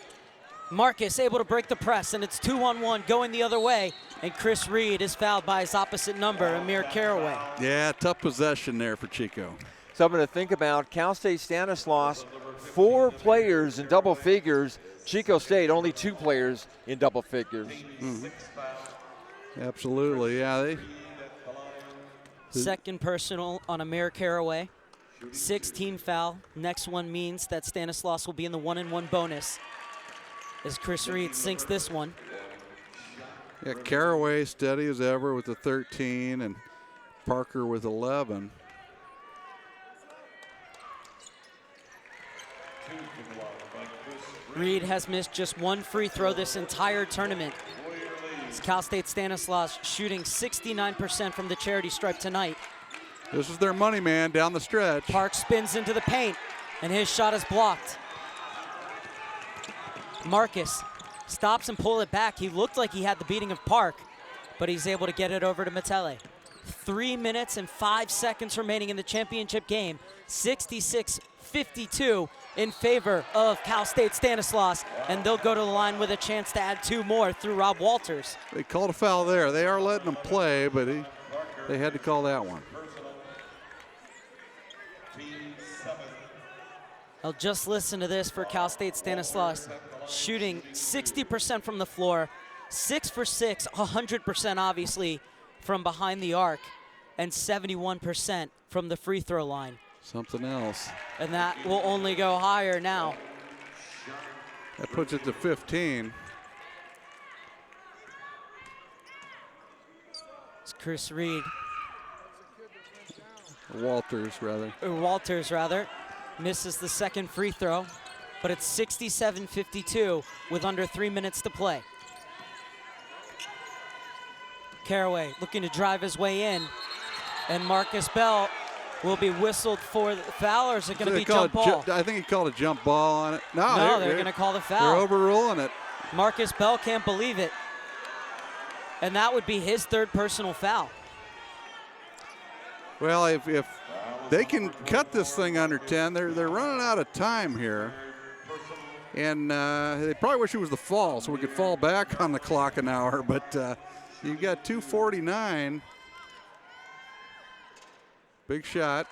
B: Marcus able to break the press, and it's 2-on-1 going the other way. And Chris Reed is fouled by his opposite number, Amir Caraway.
D: Yeah, tough possession there for Chico.
C: Something to think about. Cal State Stanislaus, 4 players in double figures. Chico State, only 2 players in double figures.
D: Mm-hmm. Absolutely, yeah.
B: Second personal on Amir Caraway. 16 foul. Next one means that Stanislaus will be in the 1-and-1 bonus, as Chris Reed sinks this one.
D: Yeah, Caraway steady as ever with the 13, and Parker with 11.
B: Reed has missed just 1 free throw this entire tournament. It's Cal State Stanislaus shooting 69% from the charity stripe tonight.
D: This is their money man down the stretch.
B: Park spins into the paint, and his shot is blocked. Marcus stops and pull it back. He looked like he had the beating of Park, but he's able to get it over to Matele. 3 minutes and 5 seconds remaining in the championship game. 66-52 in favor of Cal State Stanislaus, and they'll go to the line with a chance to add 2 more through Rob Walters.
D: They called a foul there. They are letting them play, but they had to call that one.
B: I'll just listen to this for Cal State Stanislaus. Shooting 60% from the floor, 6 for 6, 100% obviously from behind the arc, and 71% from the free throw line.
D: Something else.
B: And that will only go higher now.
D: That puts it to 15.
B: It's Chris Reed.
D: Walters, rather.
B: Misses the second free throw, but it's 67-52 with under 3 minutes to play. Caraway looking to drive his way in, and Marcus Bell will be whistled for the foul, or is it going to be jump ball?
D: I think he called a jump ball on it. No,
B: they're going to call the
D: They're
B: foul.
D: overruling it.
B: Marcus Bell can't believe it, and that would be his third personal foul.
D: Well, if they can cut this thing under 10, they're running out of time here. And they probably wish it was the fall so we could fall back on the clock an hour, but you've got 2:49. Big shot.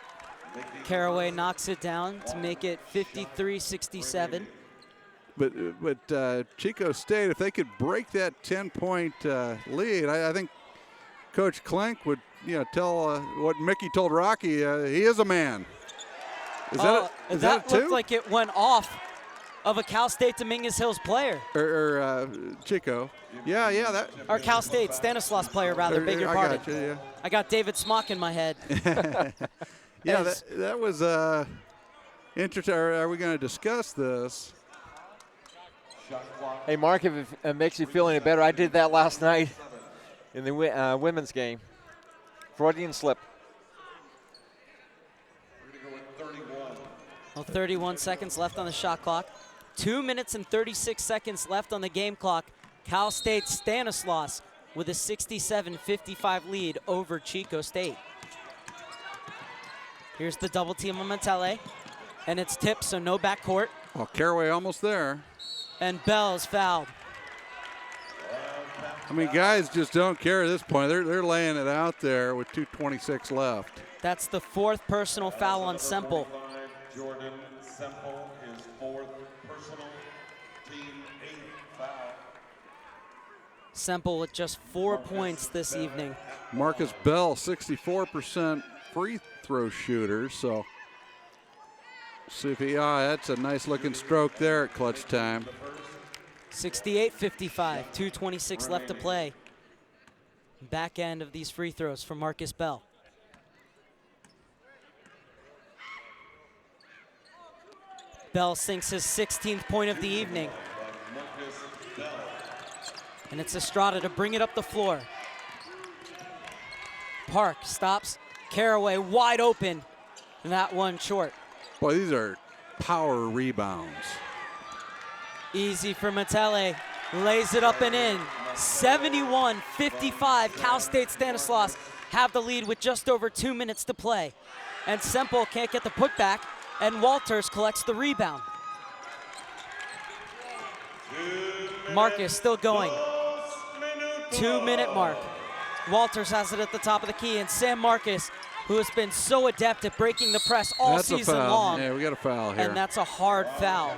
B: Caraway knocks it down to make it 53-67.
D: But Chico State, if they could break that 10-point lead, I think Coach Klink would tell what Mickey told Rocky, he is a man. Is that
B: that
D: a two?
B: looked like it went off of a Cal State Dominguez Hills player.
D: Or Chico. Yeah. That.
B: Or Cal State Stanislaus player, rather. Beg your pardon.
D: I got you, yeah.
B: I got David Smock in my head.
D: Yeah, that was interesting. Are we going to discuss this?
C: Hey, Mark, if it makes you feel any better, I did that last night in the women's game. Freudian slip.
B: Well, 31 seconds left on the shot clock. 2 minutes and 36 seconds left on the game clock. Cal State Stanislaus with a 67-55 lead over Chico State. Here's the double team on Matele, and it's tipped, so no backcourt.
D: Oh, Caraway almost there.
B: And Bell's fouled.
D: I mean, guys just don't care at this point. They're laying it out there with 2:26 left.
B: That's the fourth personal foul on Semple.
E: Jordan Semple, his fourth personal, team 8th foul.
B: Semple with just 4 points this evening.
D: Marcus Bell, 64% free throw shooter, so see if that's a nice looking stroke there at clutch time.
B: 68-55, 2:26 left to play. Back end of these free throws for Marcus Bell. Bell sinks his 16th point of the evening. And it's Estrada to bring it up the floor. Park stops. Caraway wide open. And that one short.
D: Boy, these are power rebounds.
B: Easy for Matele. Lays it up and in. 71-55. Cal State Stanislaus have the lead with just over 2 minutes to play. And Semple can't get the putback, and Walters collects the rebound. Marcus still going. 2 minute mark. Walters has it at the top of the key, and Sam Marcus, who has been so adept at breaking the press all season long.
D: Yeah, we got a foul here.
B: And that's a hard foul.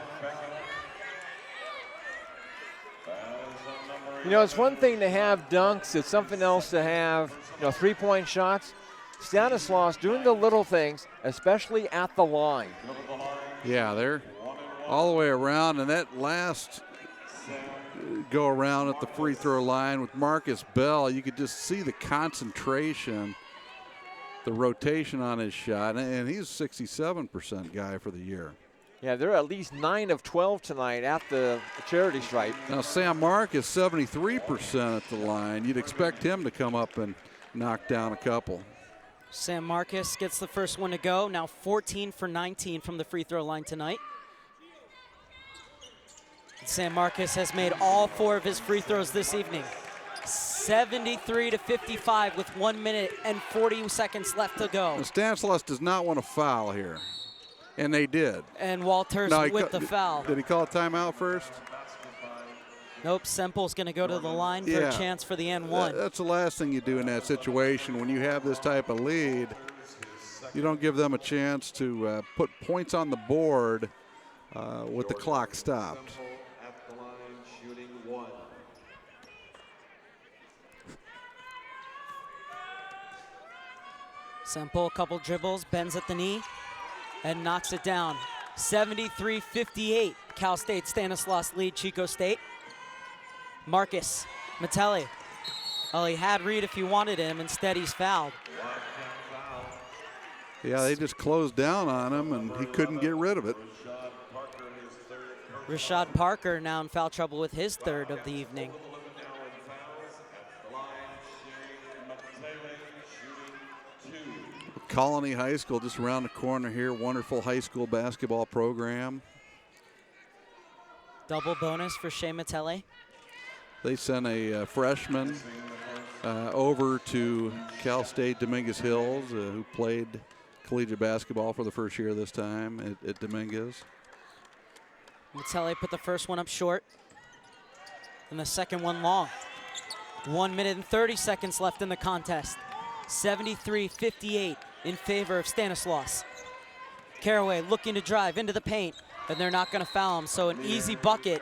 C: You know, it's one thing to have dunks. It's something else to have, three-point shots. Stanislaus doing the little things, especially at the line.
D: Yeah, they're all the way around, and that last go around at the free throw line with Marcus Bell, you could just see the concentration, the rotation on his shot, and he's a 67% guy for the year.
C: Yeah, they're at least 9 of 12 tonight at the charity stripe.
D: Now, Sam Mark is 73% at the line. You'd expect him to come up and knock down a couple.
B: Sam Marcus gets the first one to go. Now 14 for 19 from the free throw line tonight. Sam Marcus has made all 4 of his free throws this evening. 73-55 with 1 minute and 40 seconds left to go.
D: And Stanislaus does not want to foul here, and they did.
B: And Walters with the foul.
D: Did he call a timeout first?
B: Nope, Semple's going to go to the line for a chance for the N1.
D: That's the last thing you do in that situation. When you have this type of lead, you don't give them a chance to put points on the board with the clock stopped.
E: At the line, shooting 1.
B: Semple, a couple dribbles, bends at the knee. and knocks it down. 73-58, Cal State Stanislaus lead Chico State. Marcus Mattelli. Well, he had Reed if he wanted him. Instead, he's fouled.
D: Yeah, they just closed down on him, and he couldn't get rid of it.
B: Rashad Parker now in foul trouble with his third of the evening.
D: Colony High School just around the corner here. Wonderful high school basketball program.
B: Double bonus for Shea Mattelli.
D: They sent a freshman over to Cal State Dominguez Hills who played collegiate basketball for the first year this time at Dominguez.
B: Mattelli put the first one up short and the second one long. 1 minute and 30 seconds left in the contest. 73-58 in favor of Stanislaus. Caraway looking to drive into the paint, and they're not going to foul him, so an easy bucket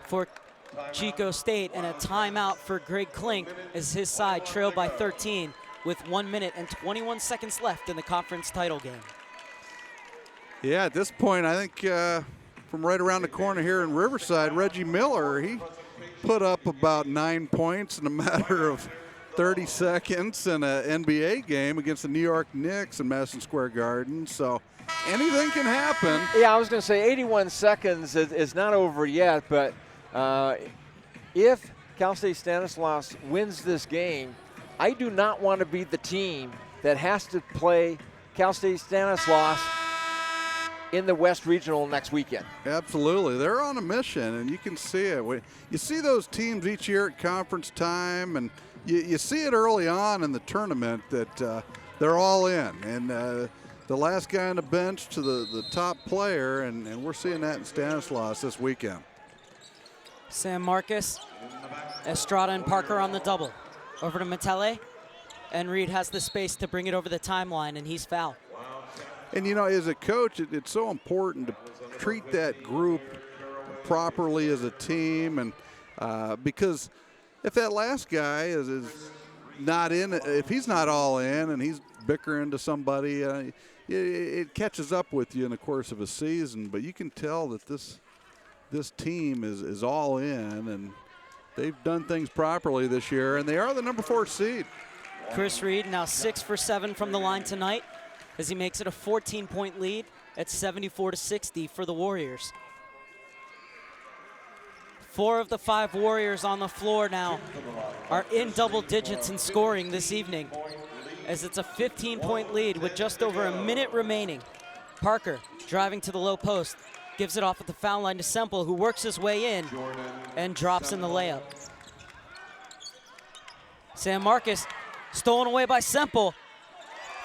B: for Chico State and a timeout for Greg Klink as his side trailed by 13 with 1 minute and 21 seconds left in the conference title game.
D: Yeah, at this point, I think from right around the corner here in Riverside, Reggie Miller, he put up about 9 points in a matter of 30 seconds in an NBA game against the New York Knicks in Madison Square Garden. So anything can happen.
C: Yeah, I was going to say 81 seconds is not over yet, but if Cal State Stanislaus wins this game, I do not want to be the team that has to play Cal State Stanislaus in the West Regional next weekend.
D: Absolutely. They're on a mission, and you can see it. You see those teams each year at conference time, and you see it early on in the tournament that they're all in. And the last guy on the bench to the top player, and we're seeing that in Stanislaus this weekend.
B: Sam Marcus, Estrada and Parker on the double. Over to Mattelli, and Reed has the space to bring it over the timeline, and he's fouled.
D: And, you know, as a coach, it's so important to treat that group properly as a team, and because if that last guy is not in, if he's not all in and he's bickering to somebody, it catches up with you in the course of a season. But you can tell that this team is all in, and they've done things properly this year, and they are the number 4 seed.
B: Chris Reed now 6 for 7 from the line tonight as he makes it a 14-point lead at 74-60 for the Warriors. 4 of the 5 Warriors on the floor now are in double digits in scoring this evening, as it's a 15-point lead with just over a minute remaining. Parker driving to the low post, gives it off at the foul line to Semple, who works his way in and drops in the layup. Sam Marcus stolen away by Semple.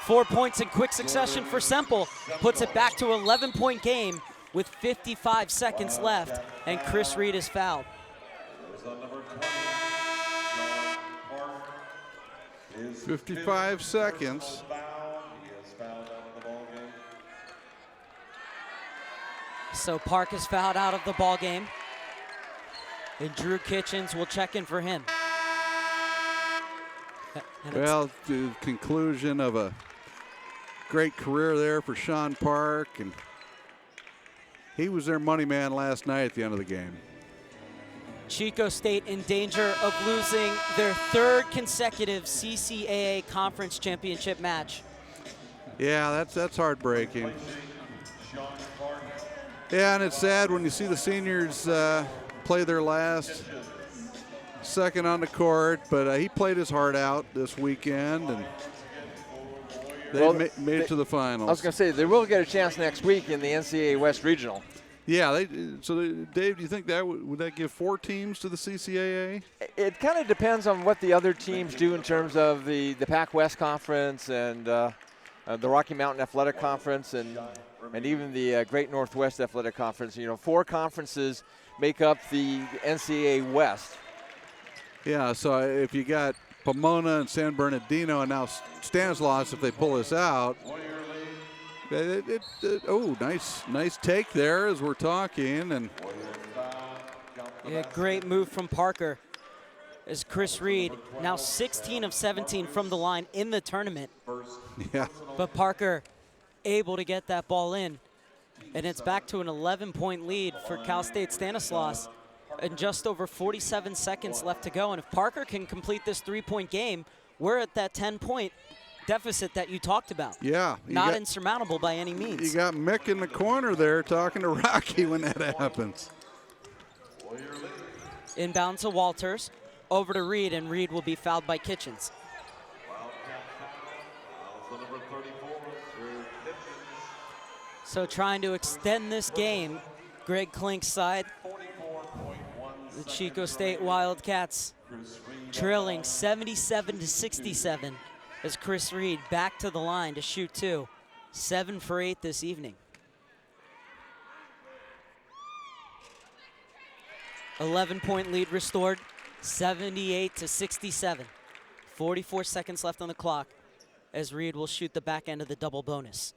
B: 4 points in quick succession for Semple, puts it back to 11-point game with 55 seconds left, and Chris Reed is fouled.
D: 55 seconds.
B: So Park is fouled out of the ball game, and Drew Kitchens will check in for him.
D: Well, the conclusion of a great career there for Sean Park, and he was their money man last night at the end of the game.
B: Chico State in danger of losing their 3rd consecutive CCAA conference championship match.
D: Yeah, that's heartbreaking. Yeah, and it's sad when you see the seniors play their last second on the court, but he played his heart out this weekend, and they made it to the finals.
C: I was going to say, they will get a chance next week in the NCAA West Regional.
D: Yeah, Dave, do you think that would that give 4 teams to the CCAA?
C: It kind of depends on what the other teams do in terms of the Pac West Conference and the Rocky Mountain Athletic Conference and even the Great Northwest Athletic Conference. You know, 4 conferences make up the NCAA West.
D: Yeah, so if you got Pomona and San Bernardino and now Stanislaus, if they pull this out, oh, nice take there as we're talking. And
B: yeah, great move from Parker as Chris Reed, now 16 of 17 from the line in the tournament.
D: Yeah.
B: But Parker able to get that ball in. And it's back to an 11-point lead for Cal State Stanislaus and just over 47 seconds left to go. And if Parker can complete this 3-point game, we're at that 10-point deficit that you talked about.
D: Yeah.
B: Not insurmountable by any means.
D: You got Mick in the corner there talking to Rocky when that happens.
B: Inbound to Walters, over to Reed, and Reed will be fouled by Kitchens. So trying to extend this game, Greg Klink's side. The Chico State Wildcats trailing 77-67 as Chris Reed back to the line to shoot 2. 7 for 8 this evening. 11-point lead restored, 78-67. 44 seconds left on the clock as Reed will shoot the back end of the double bonus.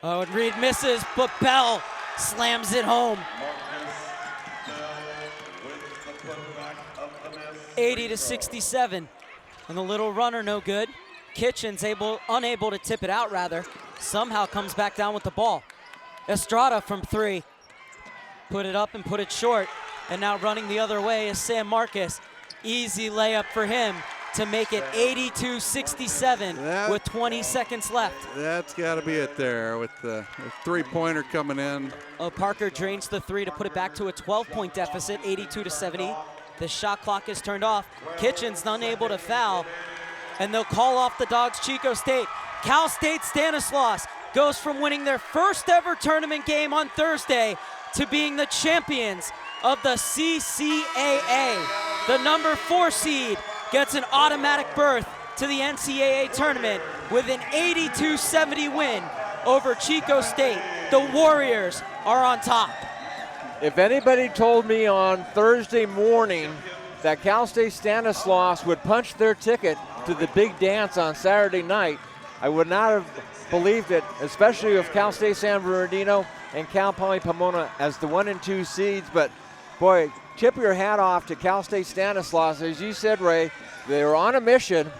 B: Oh, and Reed misses, but Bell slams it home. 80-67. And the little runner no good. Kitchens unable to tip it out, rather. Somehow comes back down with the ball. Estrada from 3. Put it up and put it short. And now running the other way is Sam Marcus. Easy layup for him to make it 82-67 with 20 seconds left.
D: That's got to be it there with the three-pointer coming in.
B: Oh, Parker drains the 3 to put it back to a 12-point deficit, 82-70. The shot clock is turned off. Kitchens unable to foul, and they'll call off the Dogs Chico State. Cal State Stanislaus goes from winning their first ever tournament game on Thursday to being the champions of the CCAA. The number 4 seed gets an automatic berth to the NCAA tournament with an 82-70 win over Chico State. The Warriors are on top.
C: If anybody told me on Thursday morning that Cal State Stanislaus would punch their ticket to the big dance on Saturday night, I would not have believed it, especially with Cal State San Bernardino and Cal Poly Pomona as the 1 and 2 seeds. But boy, tip your hat off to Cal State Stanislaus. As you said, Ray, they were on a mission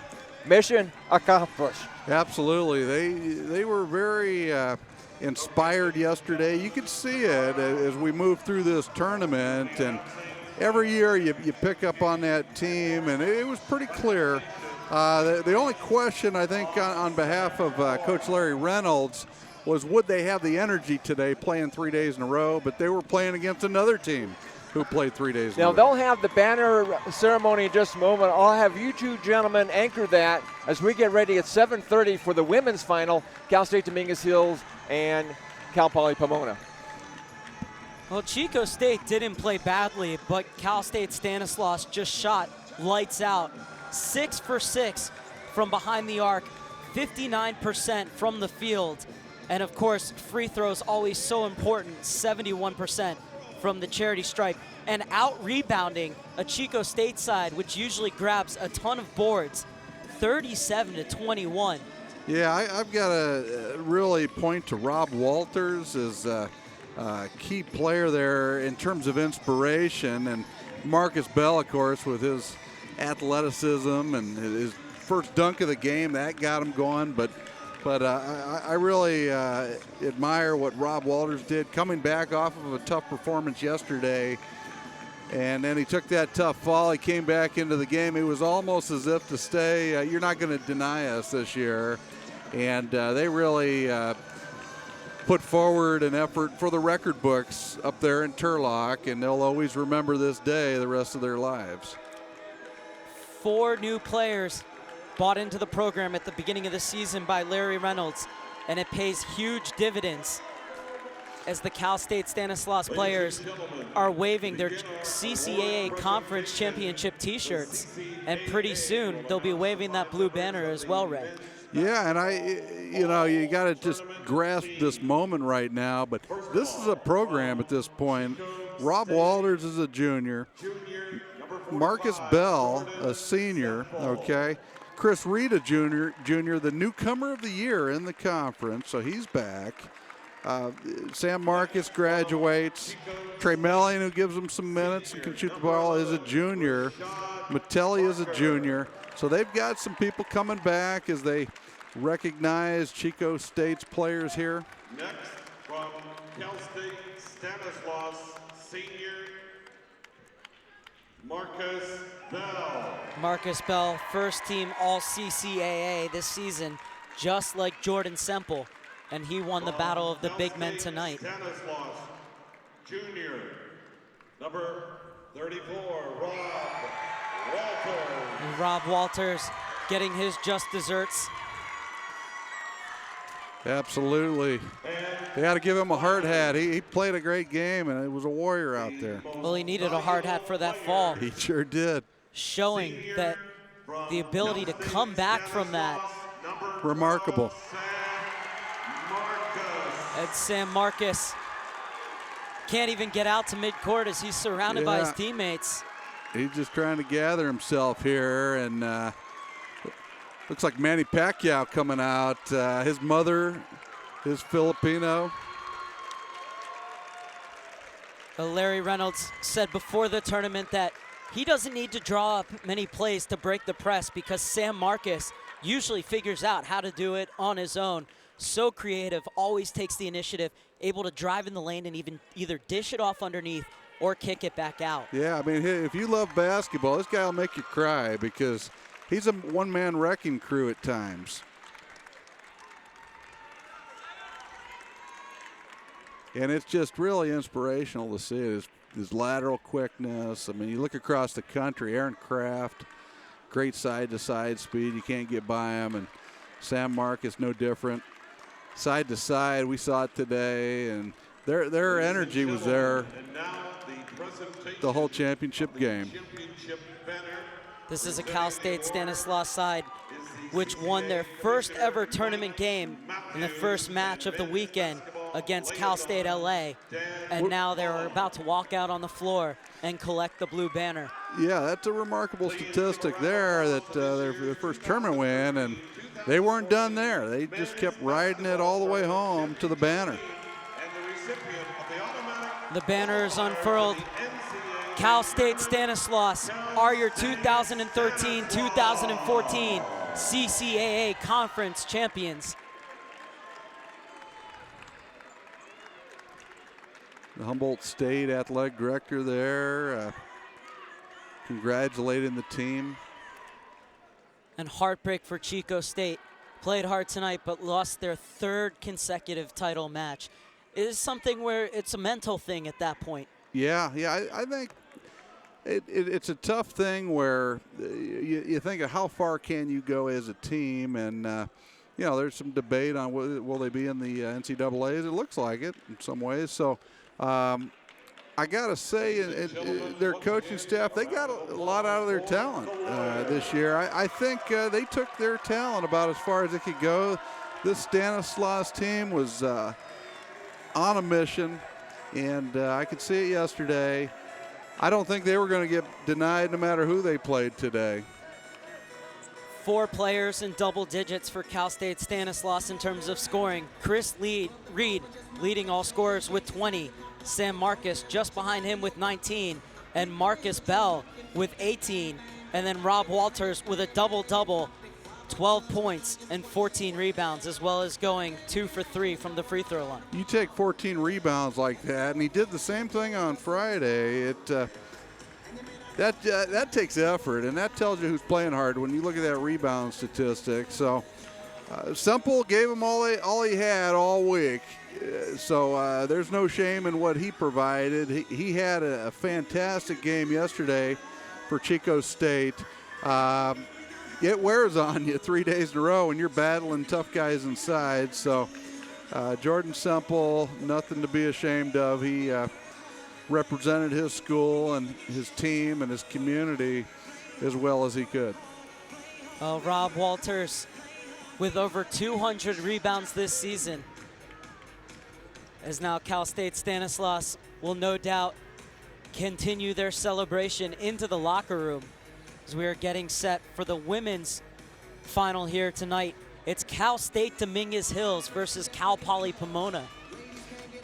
C: accomplished.
D: Absolutely. They were very inspired yesterday. You could see it as we move through this tournament, and every year you pick up on that team, and it was pretty clear. The only question, I think, on behalf of Coach Larry Reynolds was would they have the energy today playing 3 days in a row, but they were playing against another team who played 3 days in a row.
C: Now, they'll have the banner ceremony in just a moment. I'll have you two gentlemen anchor that as we get ready at 7:30 for the women's final, Cal State Dominguez Hills and Cal Poly Pomona.
B: Well, Chico State didn't play badly, but Cal State Stanislaus just shot lights out. 6 for 6 from behind the arc, 59% from the field. And of course, free throws always so important, 71% from the charity stripe. And out-rebounding a Chico State side, which usually grabs a ton of boards, 37-21.
D: Yeah, I've got to really point to Rob Walters as a key player there in terms of inspiration, and Marcus Bell, of course, with his athleticism and his first dunk of the game, that got him going. But I really admire what Rob Walters did, coming back off of a tough performance yesterday. And then he took that tough fall. He came back into the game. It was almost as if to say, you're not going to deny us this year. And they really put forward an effort for the record books up there in Turlock, and they'll always remember this day the rest of their lives.
B: 4 new players bought into the program at the beginning of the season by Larry Reynolds, and it pays huge dividends as the Cal State Stanislaus players are waving their CCAA Conference Championship t-shirts, and pretty soon they'll be waving that blue banner as well, Ray.
D: Yeah, and you got to just grasp this moment right now, but this is a program at this point. Rob Walters is a junior, Marcus Bell, a senior, okay? Chris Reed, a junior, the newcomer of the year in the conference, so he's back. Sam Marcus graduates. Trey Mellion, who gives him some minutes and can shoot the ball, is a junior. Mattelli is a junior. So they've got some people coming back as they recognize Chico State's players here.
E: Next, from Cal State Stanislaus, senior, Marcus Bell.
B: Marcus Bell, first team all CCAA this season, just like Jordan Semple, and he won the battle of the big men tonight.
E: Stanislaus, junior, number 34, Rob Walters.
B: And Rob Walters getting his just desserts.
D: Absolutely. They got to give him a hard hat. He played a great game, and it was a warrior out there.
B: Well, he needed a hard hat for that fall.
D: He sure did.
B: Showing that the ability to come back from that.
D: Remarkable.
B: And Sam Marcus can't even get out to midcourt as he's surrounded by his teammates.
D: He's just trying to gather himself here, and looks like Manny Pacquiao coming out. His mother is Filipino.
B: Larry Reynolds said before the tournament that he doesn't need to draw up many plays to break the press because Sam Marcus usually figures out how to do it on his own. So creative, always takes the initiative, able to drive in the lane and even either dish it off underneath or kick it back out.
D: Yeah, I mean, if you love basketball, this guy will make you cry because he's a one-man wrecking crew at times. And it's just really inspirational to see it, his lateral quickness. I mean, you look across the country, Aaron Kraft, great side-to-side speed. You can't get by him. And Sam Marcus, no different. Side to side, we saw it today, and their energy was there the whole championship game.
B: This is a Cal State Stanislaus side which won their first ever tournament game in the first match of the weekend against Cal State LA, and now they're about to walk out on the floor and collect the blue banner.
D: Yeah, that's a remarkable statistic there, that their first tournament win, and they weren't done there. They just kept riding it all the way home to the banner.
B: The banner is unfurled. Cal State Stanislaus are your 2013-2014 CCAA Conference champions.
D: The Humboldt State athletic director there congratulating the team.
B: And heartbreak for Chico State. Played hard tonight, but lost their third consecutive title match. It is something where it's a mental thing at that point.
D: Yeah, I think it's a tough thing where you think of how far can you go as a team, and there's some debate on will they be in the NCAAs. It looks like it in some ways. So I got to say, their coaching staff, they got a lot out of their talent this year. I think they took their talent about as far as it could go. This Stanislaus team was on a mission, and I could see it yesterday. I don't think they were going to get denied no matter who they played today.
B: 4 players in double digits for Cal State Stanislaus in terms of scoring. Chris Reed leading all scorers with 20. Sam Marcus just behind him with 19. And Marcus Bell with 18. And then Rob Walters with a double-double, 12 points and 14 rebounds, as well as going 2 for 3 from the free throw line.
D: You take 14 rebounds like that, and he did the same thing on Friday. That takes effort, and that tells you who's playing hard when you look at that rebound statistic. So Semple gave him all he had all week. So there's no shame in what he provided. He had a fantastic game yesterday for Chico State. It wears on you 3 days in a row when you're battling tough guys inside. So Jordan Semple, nothing to be ashamed of. He represented his school and his team and his community as well as he could.
B: Rob Walters with over 200 rebounds this season, as now Cal State Stanislaus will no doubt continue their celebration into the locker room as we are getting set for the women's final here tonight. It's Cal State Dominguez Hills versus Cal Poly Pomona.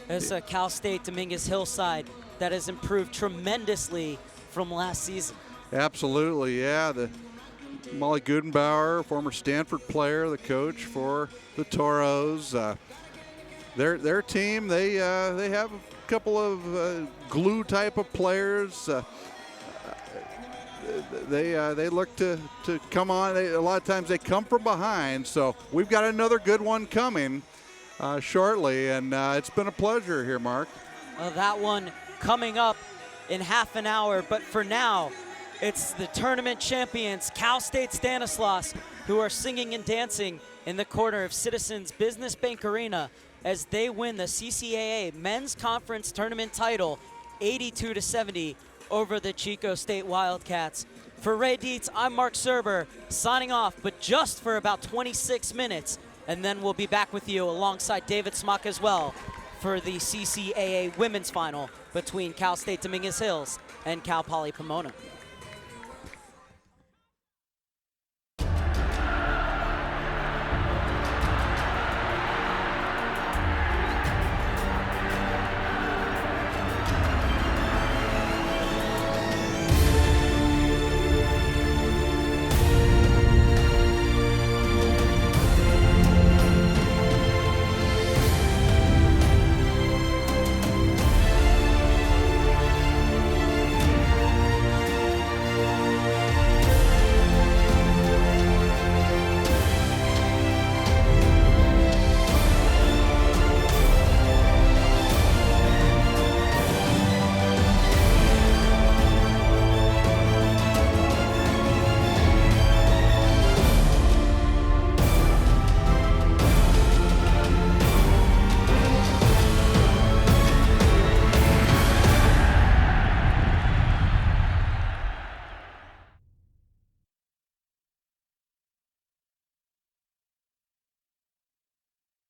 B: It's a Cal State Dominguez Hills side that has improved tremendously from last season.
D: Absolutely, yeah. Molly Gudenbauer, former Stanford player, the coach for the Toros. Their team, they have a couple of glue type of players. They look to come on. A lot of times they come from behind. So we've got another good one coming shortly, and it's been a pleasure here, Mark.
B: That one coming up in half an hour, but for now, it's the tournament champions, Cal State Stanislaus, who are singing and dancing in the corner of Citizens Business Bank Arena as they win the CCAA Men's Conference Tournament title 82-70 over the Chico State Wildcats. For Ray Dietz, I'm Mark Serber, signing off, but just for about 26 minutes, and then we'll be back with you alongside David Smock as well for the CCAA Women's Final between Cal State Dominguez Hills and Cal Poly Pomona.